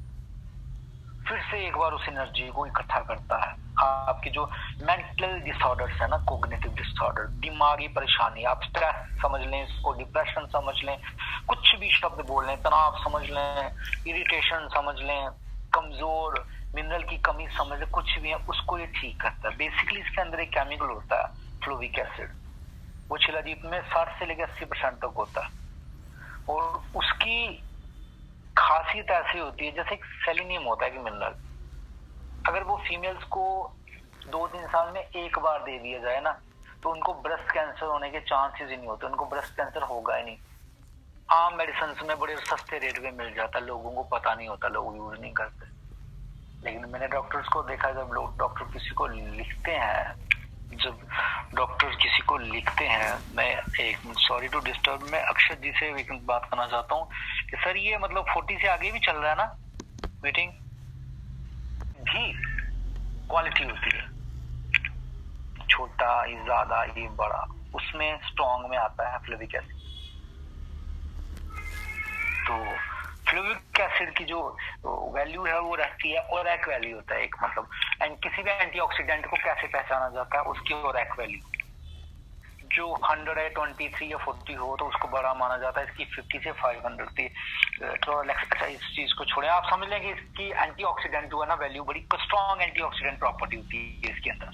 फिर से एक बार उस एनर्जी को इकट्ठा करता है। आपकी जो मेंटल डिसऑर्डर्स है ना, कोग्निटिव डिसऑर्डर, दिमागी परेशानी, आप स्ट्रेस समझ लें इसको, डिप्रेशन समझ लें, कुछ भी शब्द बोल लें, तनाव समझ लें, इरिटेशन समझ लें, कमजोर, मिनरल की कमी समझ लें, कुछ भी है उसको ये ठीक करता है। बेसिकली इसके अंदर एक केमिकल होता है फ्लोविक एसिड, वो शिलाजीत में 60 से लेकर 80% तक होता है, और उसकी खासियत ऐसी होती है जैसे एक सेलेनियम होता है कि मिनरल, अगर वो फीमेल्स को 2-3 साल में एक बार दे दिया जाए ना, तो उनको ब्रेस्ट कैंसर होने के चांसेस ही नहीं होते, उनको ब्रेस्ट कैंसर होगा ही नहीं। आम मेडिसिन में बड़े सस्ते रेट में मिल जाता है, लोगों को पता नहीं होता, लोग यूज नहीं करते। लेकिन मैंने डॉक्टर्स को देखा, जब लोग डॉक्टर किसी को लिखते हैं, मैं एक सॉरी टू डिस्टर्ब, मैं अक्षत जी से एक बात करना चाहता हूँ कि सर ये मतलब 40 से आगे भी चल रहा है ना मीटिंग भी, क्वालिटी होती है, छोटा ये ज्यादा ये बड़ा, उसमें स्ट्रॉन्ग में आता है फ्लोविक एसिड। तो फ्लोविक एसिड की जो वैल्यू है वो रहती है, और एक वैल्यू होता है एक, मतलब किसी भी एंटीऑक्सीडेंट को कैसे पहचाना जाता है, उसकी और एक वैल्यू, जो 100 है, 23 या 40 हो तो उसको बड़ा माना जाता है, इसकी 50 से 500 थी। तो अच्छा इस चीज को छोड़े, आप समझ लें कि इसकी एंटीऑक्सीडेंट जो है ना वैल्यू, बड़ी स्ट्रॉन्ग एंटीऑक्सीडेंट प्रॉपर्टी होती है इसके अंदर।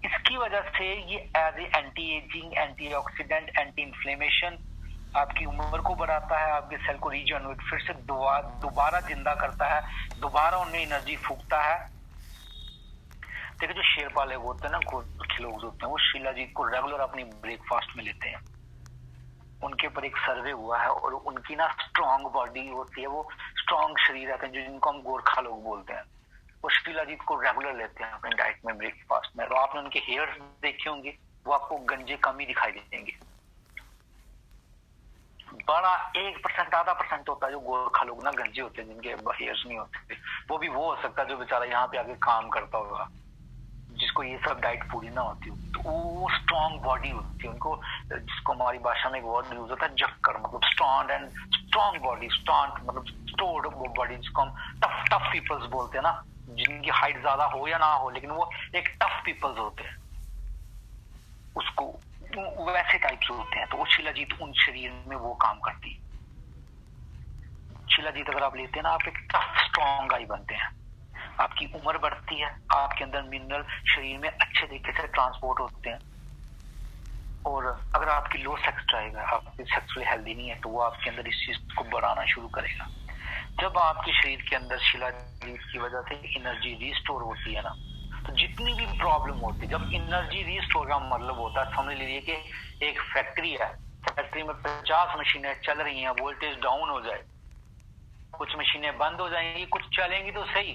इसकी वजह से ये as a anti aging, antioxidant, anti inflammation, आपकी उम्र को बढ़ाता है, आपके सेल को रीजनरेट फिर से दोबारा जिंदा करता है, दोबारा उनमें एनर्जी फूकता है। देखिए जो शेरपा लोग होते हैं ना, गोरखे लोग होते हैं, वो शिलाजीत को रेगुलर अपनी ब्रेकफास्ट में लेते हैं। उनके ऊपर एक सर्वे हुआ है, और उनकी ना स्ट्रॉन्ग बॉडी होती है, वो स्ट्रॉन्ग शरीर रहते हैं, जिनको हम गोरखा लोग बोलते हैं, वो शिलाजीत को रेगुलर लेते हैं अपने डाइट में, ब्रेकफास्ट में। तो आपने उनके हेयर्स देखे होंगे, वो आपको गंजे कम ही दिखाई देंगे। बड़ा 1% आधा परसेंट होता है जो गोरखा लोग ना गंजे होते हैं, जिनके हेयर्स नहीं होते। वो भी वो हो सकता है जो बेचारा यहाँ पे आके काम करता होगा, जिसको ये सब डाइट पूरी ना होती हो, तो वो स्ट्रॉन्ग बॉडी होती है उनको, जिसको हमारी भाषा में एक वर्ड यूज होता है जक्कर, मतलब स्ट्रॉन्ग बॉडी, स्ट्रॉन्ग मतलब स्टोर्ड बॉडी, जिसको हम टफ पीपल्स बोलते हैं ना, जिनकी हाइट ज्यादा हो या ना हो, लेकिन वो एक टफ पीपल्स होते हैं, उसको वैसे टाइप्स होते हैं। तो वो शिलाजीत उन शरीर में वो काम करती है। शिलाजीत अगर आप लेते हैं ना, आप एक टफ स्ट्रॉन्ग गाय बनते हैं, आपकी उम्र बढ़ती है, आपके अंदर मिनरल शरीर में अच्छे तरीके से ट्रांसपोर्ट होते हैं, और अगर आपकी लो सेक्स ड्राइव है, आप सेक्सुअली हेल्दी नहीं है, तो वो आपके अंदर इस चीज को बढ़ाना शुरू करेगा। जब आपके शरीर के अंदर शिलाजीत की वजह से एनर्जी रिस्टोर होती है ना, तो जितनी भी प्रॉब्लम होती है, जब एनर्जी रिस्टोर का मतलब होता है, समझ लीजिए कि एक फैक्ट्री है, फैक्ट्री में 50 मशीनें चल रही हैं, वोल्टेज डाउन हो जाए, कुछ मशीनें बंद हो जाएंगी, कुछ चलेंगी तो सही,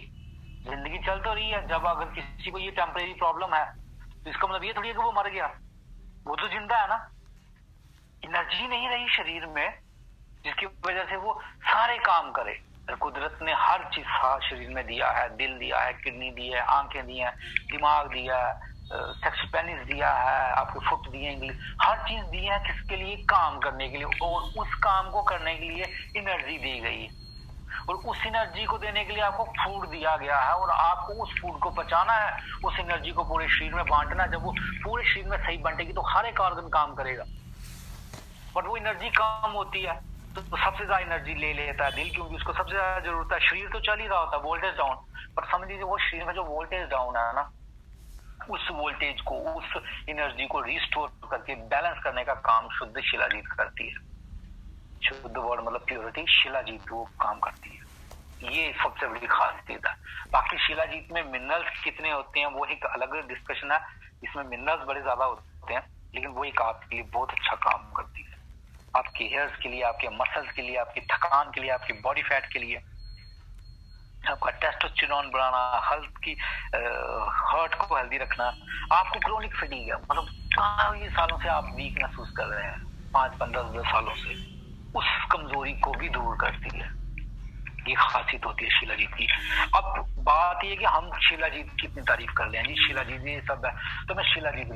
जिंदगी चल तो रही है। जब अगर किसी को ये टेम्परेरी प्रॉब्लम है, तो इसका मतलब ये थोड़ी है कि वो मर गया, वो तो जिंदा है ना। एनर्जी नहीं रही शरीर में, जिसकी वजह से वो सारे काम करे। कुदरत ने हर चीज शरीर में दिया है, दिल दिया है, किडनी दी है, आंखें दी है, दिमाग दिया है, सेक्स पेनिस दिया है, आपके फुट दिए, इंग्लिश, हर चीज दी है किसके लिए? काम करने के लिए, और उस काम को करने के लिए एनर्जी दी गई है, और उस एनर्जी को देने के लिए आपको फूड दिया गया है, और आपको उस फूड को पचाना है, उस एनर्जी को पूरे शरीर में बांटना है। जब वो पूरे शरीर में सही बांटेगी तो हर एक ऑर्गन काम करेगा। बट वो एनर्जी कम होती है तो सबसे ज्यादा एनर्जी ले लेता है दिल, क्योंकि उसको सबसे ज्यादा जरूरत है। शरीर तो चल ही रहा होता है, वोल्टेज डाउन, पर समझ लीजिए वो शरीर में जो वोल्टेज डाउन है ना, उस वोल्टेज को, उस एनर्जी को रिस्टोर करके बैलेंस करने का काम शुद्ध शिलाजीत करती है। शुद्ध वर्ड मतलब प्योरिटी, शिलाजीत वो काम करती है। ये सबसे बड़ी खासियत है। बाकी शिलाजीत में मिनरल्स कितने होते हैं वो एक अलग डिस्कशन है, इसमें मिनरल्स बड़े ज्यादा होते हैं, लेकिन वो एक आपके लिए बहुत अच्छा काम करती है, आपके हेयर्स के लिए, आपके मसल्स के लिए, आपकी थकान के लिए, आपकी बॉडी फैट के लिए, आपका टेस्टोस्टेरोन बढ़ाना, हेल्थ की हार्ट को हेल्दी रखना। आपको क्रोनिक फटीग है, मतलब ये सालों से आप वीक महसूस कर रहे हैं, 5-15-10 सालों से, उस कमजोरी को भी दूर करती है। ये खासियत होती है शिलाजीत की। अब बात ये कि हम शिलाजीत की इतनी तारीफ कर लें जी, शिलाजीत ये सब है, तो मैं शिलाजीत ले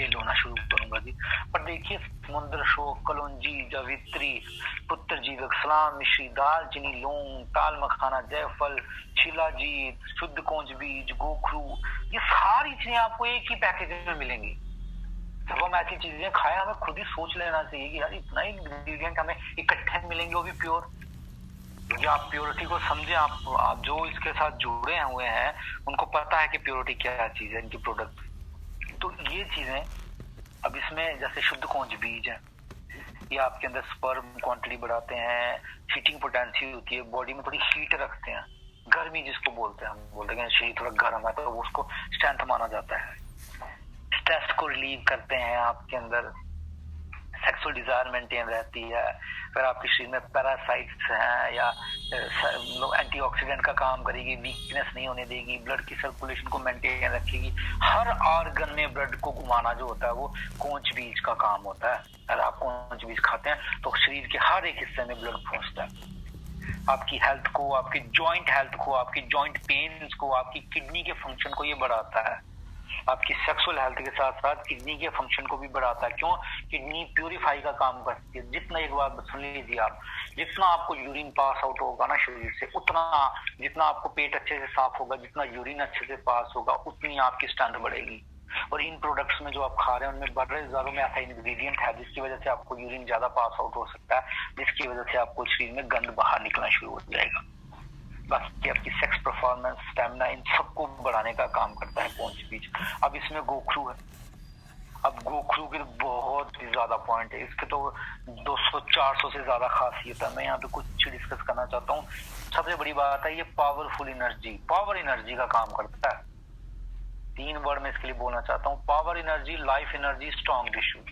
लेना शुरू करूंगा जी। पर देखिए, समुद्र शोक, कलौंजी, जावित्री, पुत्र जीवक, सलाम, मिश्री, दालचीनी, लौंग, ताल मखाना, जायफल, शिलाजीत, शुद्ध कौंज बीज, गोखरू, ये सारी चीजें आपको एक ही पैकेज में मिलेंगी। जब हम ऐसी चीजें खाएं, हमें खुद ही सोच लेना चाहिए कि यार इतना इंग्रेडिएंट हमें इकट्ठे मिलेंगे, वो भी प्योर। क्योंकि आप प्योरिटी को समझे, आप जो इसके साथ जुड़े हुए हैं उनको पता है कि प्योरिटी क्या चीज है, इनकी प्रोडक्ट। तो ये चीजें, अब इसमें जैसे शुद्ध कौंज बीज है, ये आपके अंदर स्पर्म क्वांटिटी बढ़ाते हैं, हीटिंग पोटेंसी होती है, बॉडी में थोड़ी हीट रखते हैं, गर्मी जिसको बोलते हैं, हम बोलते हैं शरीर थोड़ा गर्म है तो उसको स्ट्रेंथ माना जाता है। स्ट्रेस को रिलीव करते हैं, आपके अंदर सेक्सुअल डिजायर मेंटेन रहती है। अगर आपके शरीर में पैरासाइट्स हैं या एंटीऑक्सीडेंट का काम करेगी, वीकनेस नहीं होने देगी, ब्लड की सर्कुलेशन को मेंटेन रखेगी। हर ऑर्गन में ब्लड को घुमाना जो होता है वो कौंच बीज का काम होता है। अगर आप कौंच बीज खाते हैं तो शरीर के हर एक हिस्से में ब्लड पहुंचता है। आपकी हेल्थ को, आपकी जॉइंट हेल्थ को, आपकी जॉइंट पेन्स को, आपकी किडनी के फंक्शन को ये बढ़ाता है। आपकी सेक्सुअल हेल्थ के साथ साथ किडनी के फंक्शन को भी बढ़ाता है। क्यों? किडनी प्यूरिफाई का काम करती है। जितना, एक बार सुन लीजिए आप, जितना आपको यूरिन पास आउट होगा ना शरीर से, उतना, जितना आपको पेट अच्छे से साफ होगा, जितना यूरिन अच्छे से पास होगा, उतनी आपकी स्ट्रेंथ बढ़ेगी। और इन प्रोडक्ट्स में जो आप खा रहे हैं उनमें बड़े ज्यादा में ऐसा इंग्रेडिएंट है जिसकी वजह से आपको यूरिन ज्यादा पास आउट हो सकता है, जिसकी वजह से आपको शरीर में गंद बाहर निकलना शुरू हो जाएगा। बाकी आपकी सेक्स परफॉर्मेंस, स्टेमिना, इन सबको बढ़ाने का काम करता है कौंच बीज। अब इसमें गोखरू है। अब गोखरू के बहुत ही ज्यादा पॉइंट है, इसके तो 200-400 से ज्यादा खासियत है। मैं यहाँ पे कुछ डिस्कस करना चाहता हूँ। सबसे बड़ी बात है, ये पावरफुल एनर्जी, पावर एनर्जी का काम करता है। 3 वर्ड में इसके लिए बोलना चाहता हूँ, power energy, life energy, strong tissue.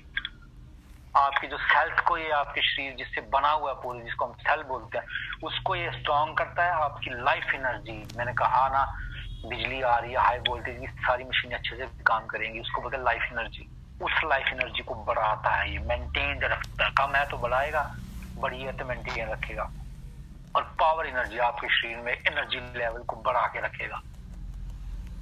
आपकी जो सेल्स को, ये आपके शरीर जिससे बना हुआ है पूरी, जिसको हम सेल बोलते हैं, उसको ये स्ट्रॉन्ग करता है। आपकी लाइफ एनर्जी, मैंने कहा ना, बिजली आ रही है, हाई वोल्टेज की सारी मशीनें अच्छे से काम करेंगी, उसको बोलते हैं लाइफ एनर्जी। उस लाइफ एनर्जी को बढ़ाता है, ये मेंटेन रखता है। कम है तो बढ़ाएगा, बढ़ी है तो मेंटेन रखेगा। और पावर एनर्जी आपके शरीर में एनर्जी लेवल को बढ़ा के रखेगा।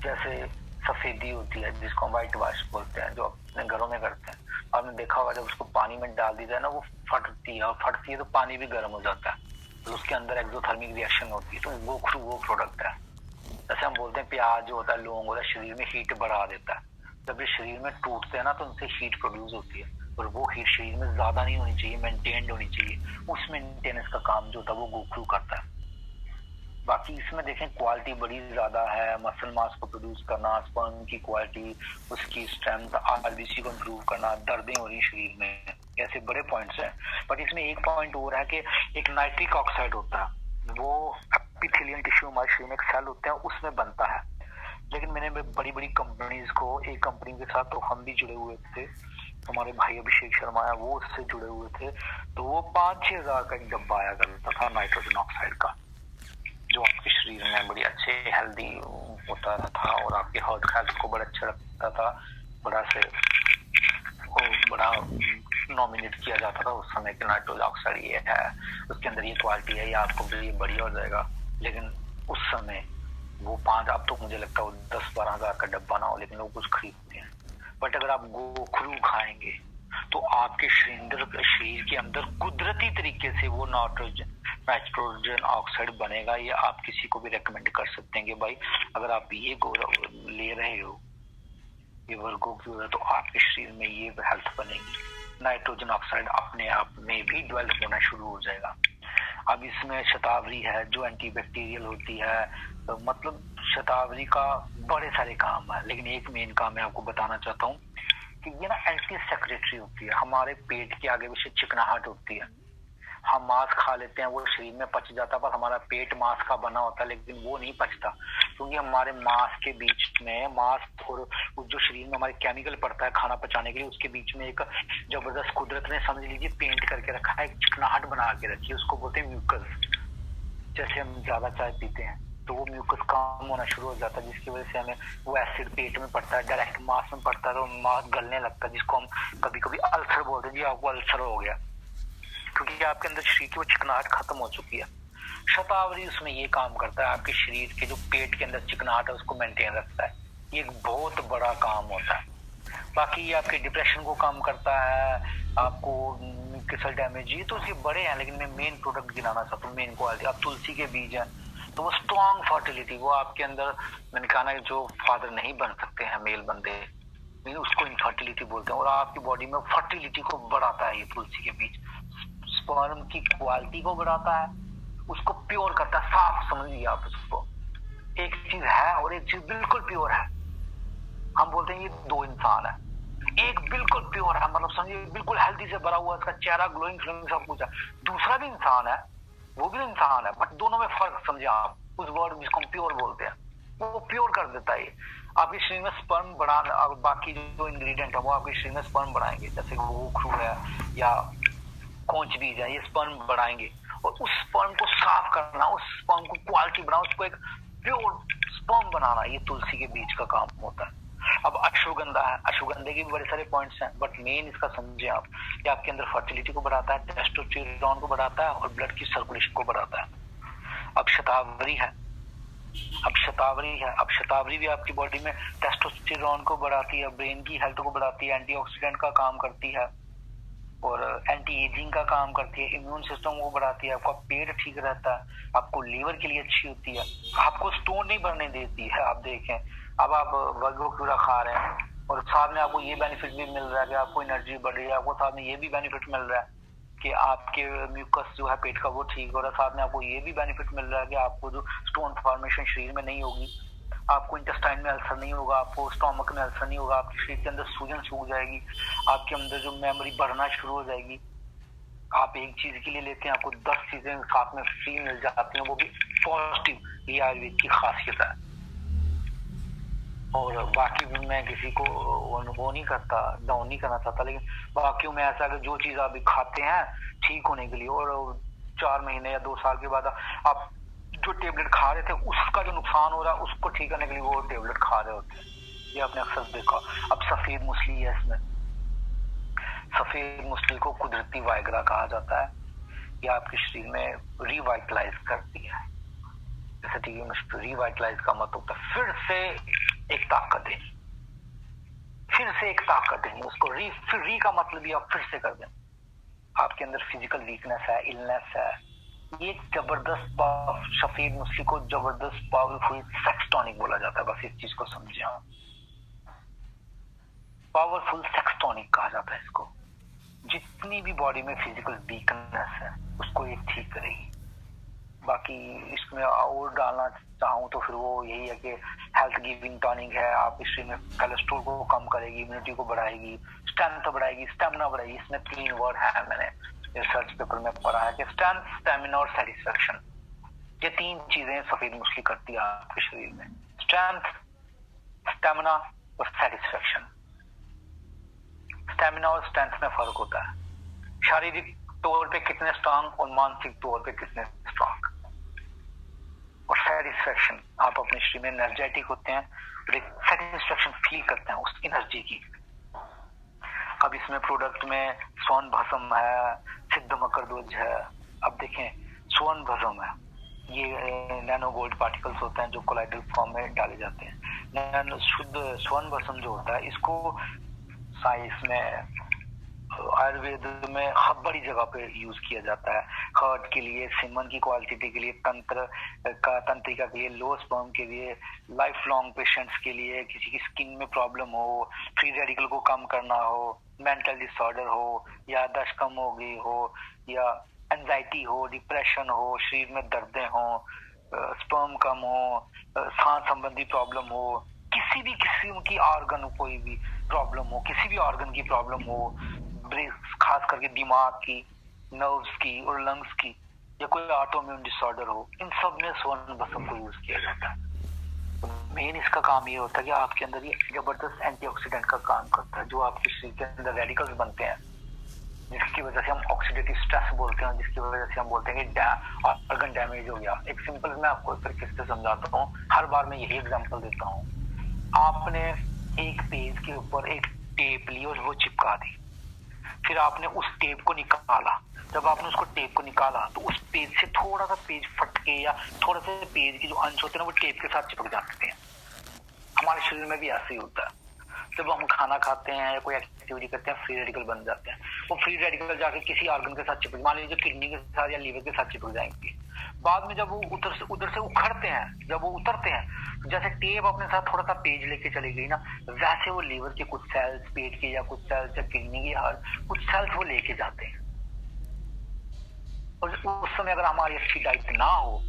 जैसे सफेदी होती है जिसको हम व्हाइट वॉश बोलते हैं, जो अपने घरों में करते हैं, आपने देखा होगा जब उसको पानी में डाल दी जाए ना, वो फटती है, और फटती है तो पानी भी गर्म हो जाता है, तो उसके अंदर एक्सोथर्मिक रिएक्शन होती है। तो गोखरू वो प्रोडक्ट है। जैसे हम बोलते हैं प्याज जो होता है, लौंग होता है, शरीर में हीट बढ़ा देता है। जब ये शरीर में टूटते हैं ना तो उनसे हीट प्रोड्यूस होती है, और वो हीट शरीर में ज्यादा नहीं होनी चाहिए, मेंटेन्ड होनी चाहिए। उस मेंटेनेंस का काम जो होता है वो गोखरू करता है। बाकी इसमें देखें क्वालिटी बड़ी ज्यादा है, मसल मास को प्रोड्यूस करना, स्पर्म की क्वालिटी, उसकी स्ट्रेंथ, आरबीसी को इम्प्रूव करना, दर्दें हो रही शरीर में, ऐसे बड़े पॉइंट्स हैं। बट इसमें एक पॉइंट और है कि एक नाइट्रिक ऑक्साइड होता है, वो एपिथेलियल टिश्यू हमारे शरीर में एक सेल होते हैं उसमें बनता है। लेकिन मैंने बड़ी बड़ी कंपनीज को, एक कंपनी के साथ तो हम भी जुड़े हुए थे, हमारे भाई अभिषेक शर्मा है वो उससे जुड़े हुए थे, तो वो 5-6 हजार का एक डब्बा आया करता था नाइट्रोजन ऑक्साइड का, जो आपके शरीर में बड़ी अच्छे हेल्दी होता था और आपके हार्ट हेल्थ को बड़ा अच्छा रखता था। बड़ा नॉमिनेट किया जाता था उस समय के नाइट्रोजन ऑक्साइड ये है, उसके अंदर ये क्वालिटी है, ये आपको ये बढ़िया हो जाएगा। लेकिन उस समय वो 5, अब तो मुझे लगता है वो 10-12 हजार का डब्बा ना हो, लेकिन लोग कुछ खरीदते हैं। बट अगर आप गोखरू खाएंगे तो आपके शरीर के अंदर कुदरती तरीके से वो नाइट्रोजन ऑक्साइड बनेगा। ये आप किसी को भी रेकमेंड कर सकते हैं कि भाई अगर आप ये ले रहे हो, ये गोखरू है, तो आपके शरीर में ये हेल्थ बनेगी, नाइट्रोजन ऑक्साइड अपने आप में भी डेवलप होना शुरू हो जाएगा। अब इसमें शतावरी है जो एंटीबैक्टीरियल होती है, तो मतलब शतावरी का बड़े सारे काम है, लेकिन एक मेन काम मैं आपको बताना चाहता हूँ कि ये ना एंटी सेक्रेटरी होती है। हमारे पेट के आगे पीछे चिकनाहट होती है, हम मांस खा लेते हैं, वो शरीर में पच जाता है, पर हमारा पेट मांस का बना होता है, लेकिन वो नहीं पचता, क्योंकि हमारे मांस के बीच में मांस और जो शरीर में हमारे केमिकल पड़ता है खाना पचाने के लिए, उसके बीच में एक जबरदस्त कुदरत ने समझ लीजिए पेंट करके रखा है, एक चिकनाहट बना के रखी है, उसको बोलते हैं म्यूकस। जैसे हम ज्यादा चाय पीते हैं तो वो म्यूकस कम होना शुरू हो जाता है, जिसकी वजह से हमें वो एसिड पेट में पड़ता है, डायरेक्ट मांस में पड़ता है, तो मांस गलने लगता है, जिसको हम कभी कभी अल्सर बोलते हैं। जी आपको अल्सर हो गया, क्योंकि आपके अंदर शरीर की वो चिकनाहट खत्म हो चुकी है। शतावरी उसमें ये काम करता है, आपके शरीर के जो पेट के अंदर चिकनाहट है उसको मेंटेन रखता है। ये एक बहुत बड़ा काम होता है। बाकी ये आपके डिप्रेशन को कम करता है, आपको म्यूकसल डैमेज, ये तो उसके बड़े हैं, लेकिन मैं मेन प्रोडक्ट गिनाना चाहता हूँ, मेन क्वालिटी। अब तुलसी के बीज है तो वो स्ट्रॉन्ग फर्टिलिटी, वो आपके अंदर, मैंने कहा ना जो फादर नहीं बन सकते हैं मेल बंदे, उसको इनफर्टिलिटी बोलते हैं, और आपकी बॉडी में फर्टिलिटी को बढ़ाता है ये तुलसी के बीज। स्पर्म की क्वालिटी को बढ़ाता है, उसको प्योर करता है, साफ समझिए आप उसको। एक चीज है और एक चीज बिल्कुल प्योर है। हम बोलते हैं ये दो इंसान है, एक बिल्कुल प्योर है, मतलब समझिए बिल्कुल हेल्दी से भरा हुआ, इसका चेहरा ग्लोइंग फ्लोइंग सब कुछ है। दूसरा भी इंसान है, वो भी इंसान है, बट दोनों में फर्क समझिए आप। उस वर्ड जिसको हम प्योर बोलते हैं, वो प्योर कर देता है। आपके शरीर में स्पर्म बढ़ाना और बाकी जो इंग्रेडिएंट है वो आपके शरीर में स्पर्म बढ़ाएंगे, जैसे गोखरू है या खोंच बीज है, ये स्पर्म बढ़ाएंगे। और उस स्पर्म को साफ करना, उस स्पर्म को क्वालिटी बनाना, उसको एक प्योर स्पर्म बनाना, ये तुलसी के बीज का काम होता है। अब अश्वगंधा है, अश्वगंधे के भी बड़े सारे पॉइंट्स हैं, बट मेन इसका समझे आप कि आपके अंदर फर्टिलिटी को बढ़ाता है, टेस्टोस्टेरोन को बढ़ाता है और ब्लड की सर्कुलेशन को बढ़ाता है। अब शतावरी है, अब शतावरी भी आपकी बॉडी में टेस्टोस्टेरोन को बढ़ाती है, ब्रेन की हेल्थ को बढ़ाती है, एंटीऑक्सीडेंट का काम करती है और एंटी एजिंग का काम करती है, इम्यून सिस्टम को बढ़ाती है, आपका पेट ठीक रहता है, आपको लीवर के लिए अच्छी होती है, आपको स्टोन नहीं बनने देती है। आप देखें, अब आप वगोक्यूरा खा रहे हैं और साथ में आपको ये बेनिफिट भी मिल रहा है कि आपको एनर्जी बढ़ रही है, आपको साथ में ये भी बेनिफिट मिल रहा है कि आपके म्यूकस जो है पेट का वो ठीक हो रहा है, साथ में आपको ये भी बेनिफिट मिल रहा है कि आपको जो स्टोन फॉर्मेशन शरीर में नहीं होगी, आपको इंटेस्टाइन में अल्सर नहीं होगा, आपको स्टोमक में अल्सर नहीं होगा, आपके शरीर के अंदर सूजन सूख जाएगी, आपके अंदर जो मेमोरी बढ़ना शुरू हो जाएगी। आप एक चीज के लिए लेते हैं, आपको 10 चीजें साथ में फ्री मिल जाती हैं, वो भी पॉजिटिव। ये आयुर्वेद की खासियत है। और बाकी भी मैं किसी को वो नहीं करता, डाउन नहीं करना चाहता, लेकिन बाकियों में ऐसा है कि जो चीज आप खाते हैं ठीक होने के लिए और 4 महीने या 2 साल के बाद आप जो टेबलेट खा रहे थे उसका जो नुकसान हो रहा है उसको ठीक करने के लिए वो टेबलेट खा रहे होते हैं। ये आपने अक्सर देखा। अब सफेद मूसली है, इसमें सफेद मूसली को कुदरती वाइग्रा कहा जाता है। ये आपके शरीर में रिवाइटलाइज करती है। जैसे रिवाइटलाइज का मतलब होता है फिर से एक ताकत देनी, फिर से एक ताकत देनी उसको। री का मतलब ये आप फिर से कर दें। आपके अंदर फिजिकल वीकनेस है, इलनेस है, ये जबरदस्त सफेद मूसली को जबरदस्त पावरफुल सेक्स टॉनिक बोला जाता है। बस इस चीज को समझे आप, पावरफुल सेक्स टॉनिक कहा जाता है इसको। जितनी भी बॉडी में फिजिकल वीकनेस है उसको ये ठीक करेगी। बाकी इसमें और डालना चाहूँ तो फिर वो यही है कि हेल्थ गिविंग टॉनिक है, आप इसमें कोलेस्ट्रॉल को कम करेगी, इम्यूनिटी को बढ़ाएगी, स्ट्रेंथ बढ़ाएगी, स्टेमिना बढ़ाएगी। इसमें 3 वर्ड है, मैंने रिसर्च पेपर में पढ़ा है कि स्ट्रेंथ, स्टेमिना और सेटिस्फेक्शन। ये 3 चीजें सफेद मूसली करती है आपके शरीर में, स्ट्रेंथ, स्टेमिना और सेटिस्फेक्शन। स्टेमिना और स्ट्रेंथ में फर्क होता है, शारीरिक तौर पे कितने स्ट्रांग और मानसिक तौर पे कितने स्ट्रांग। और सेटिस्फेक्शन, आप अपने शरीर में एनर्जेटिक होते हैं और एक सेटिस्फेक्शन फील करते हैं उस एनर्जी की। अब इसमें प्रोडक्ट में स्वर्ण भस्म है, सिद्ध मकरध्वज है। अब देखें, स्वर्ण भस्म है, ये नैनो गोल्ड पार्टिकल्स होते हैं जो कोलाइडल फॉर्म में डाले जाते हैं। नैनो शुद्ध स्वर्ण भस्म जो होता है, इसको साइंस में आयुर्वेद में बड़ी जगह पे यूज किया जाता है। हर्ट के लिए, सीमन की क्वालिटी के लिए, तंत्रिका के लिए, लो स्पर्म के लिए, लाइफ लॉन्ग पेशेंट्स के लिए, किसी की स्किन में प्रॉब्लम हो, फ्री रेडिकल को कम करना हो, मेंटल डिसऑर्डर हो, याददाश्त कम हो गई हो, या एंजाइटी हो, डिप्रेशन हो, शरीर में दर्दें हो, स्पर्म कम हो, सांस संबंधी प्रॉब्लम हो, किसी भी किस्म की ऑर्गन, कोई भी प्रॉब्लम हो, किसी भी ऑर्गन की प्रॉब्लम हो, खास करके दिमाग की, नर्व्स की और लंग्स की, या कोई ऑटोइम्यून डिसऑर्डर हो, इन सब में स्वर्ण भस्म को यूज किया जाता है। मेन इसका काम ये होता है कि आपके अंदर ये जबरदस्त एंटीऑक्सीडेंट का काम करता है, जो आपके शरीर के अंदर रेडिकल्स बनते हैं, जिसकी वजह से हम ऑक्सीडेटिव स्ट्रेस बोलते हैं, जिसकी वजह से हम बोलते हैं कि ऑर्गन डैमेज हो गया। एक सिंपल मैं आपको एक तरीके से समझाता हूँ, हर बार मैं यही एग्जांपल देता हूँ। आपने एक पेज के ऊपर एक टेप ली और वो चिपका दी, फिर आपने उस टेप को निकाला। जब आपने उसको टेप को निकाला तो उस पेज से थोड़ा सा पेज फट के, या थोड़ा सा पेज के जो अंश होते हैं वो टेप के साथ चिपक जाते हैं। हमारे शरीर में भी ऐसे ही होता है। जब हम खाना खाते हैं या कोई एक्टिविटी करते हैं, फ्री रेडिकल बन जाते हैं। वो फ्री रेडिकल जाके किसी ऑर्गन के साथ चिपक, मान लीजिए किडनी के साथ या लीवर के साथ चिपक जाएंगे। बाद में जब वो उधर से उखड़ते हैं, जब वो उतरते हैं, जैसे टेप अपने साथ थोड़ा सा पेज लेके चली गई ना, वैसे वो लीवर के कुछ सेल्स, पेट के या कुछ सेल्स, या किडनी के हर कुछ सेल्स वो लेके जाते हैं। और उस समय अगर हमारी अच्छी डाइट ना हो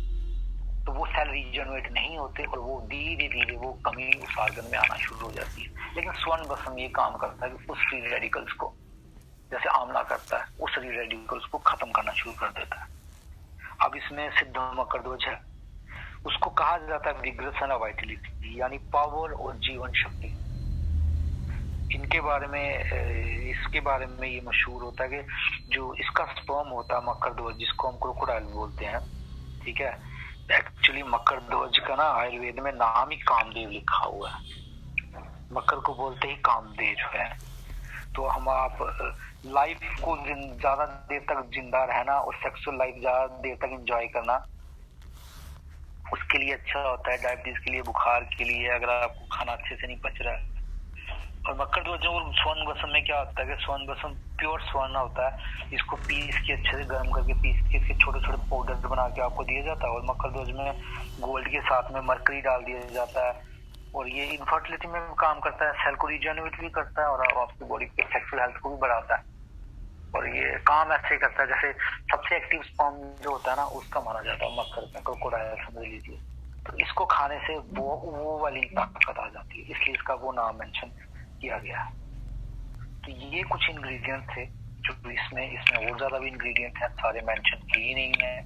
तो वो सेल रीजनरेट नहीं होते और वो धीरे धीरे वो कमी उस ऑर्गन में आना शुरू हो जाती है। लेकिन स्वर्ण भस्म ये काम करता है कि उस फ्री रेडिकल्स को, जैसे आंवला करता है, उस फ्री रेडिकल्स को खत्म करना शुरू कर देता है। अब इसमें सिद्ध मकरध्वज है, उसको कहा जाता है विग्रेस एंड वाइटलिटी, यानी पावर और जीवन शक्ति। इनके बारे में, इसके बारे में ये मशहूर होता है कि जो इसका स्पर्म होता है मकरध्वज, जिसको हम क्रोकोडाइल बोलते हैं, ठीक है, एक्चुअली मकरध्वज का ना आयुर्वेद में नाम ही कामदेव लिखा हुआ है। मकर को बोलते ही कामदेव है। तो हम आप लाइफ को ज्यादा देर तक जिंदा रहना और सेक्सुअल लाइफ ज्यादा देर तक एंजॉय करना, उसके लिए अच्छा होता है। डायबिटीज के लिए, बुखार के लिए, अगर आपको खाना अच्छे से नहीं पच रहा है। और मकरध्वज और स्वर्ण भस्म में क्या होता है कि स्वर्ण भस्म प्योर स्वर्ण होता है, इसको पीस के अच्छे से गर्म करके पीस के इसके छोटे छोटे पाउडर बना के आपको दिया जाता है। और मकरध्वज में गोल्ड के साथ में मरकरी डाल दिया जाता है, और ये इनफर्टिलिटी में भी काम करता है, सेल को रीजनरेट भी करता है, और आपकी बॉडी के सेक्सुअल हेल्थ को भी बढ़ाता है। और ये काम ऐसे करता है जैसे सबसे एक्टिव स्पर्म जो होता है ना, उसका माना जाता है मकर में, क्रोकोडाइल समझ लीजिए। तो इसको खाने से वो वाली ताकत आ जाती है, इसलिए इसका वो नाम मेंशन किया गया है। तो ये कुछ इंग्रेडिएंट थे जो इसमें और ज्यादा भी इंग्रेडिएंट हैं, सारे मेंशन किए नहीं है।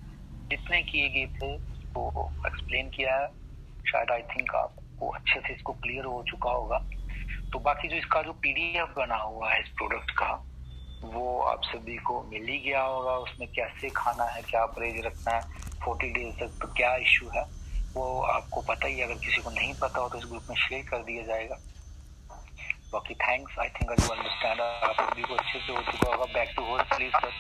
जितने किए गए थे वो एक्सप्लेन किया है। शायद आई थिंक आपको अच्छे से इसको क्लियर हो चुका होगा। तो बाकी जो इसका जो पीडीएफ बना हुआ है इस प्रोडक्ट का, वो आप सभी को मिल ही गया होगा। उसमें कैसे खाना है, क्या परहेज रखना है 40 डेज तक, तो क्या इश्यू है वो आपको पता ही। अगर किसी को नहीं पता हो तो इस ग्रुप में शेयर कर दिया जाएगा। बाकी thanks, I think I do understand, आप सभी को अच्छे से हो चुका होगा। Back to host please sir.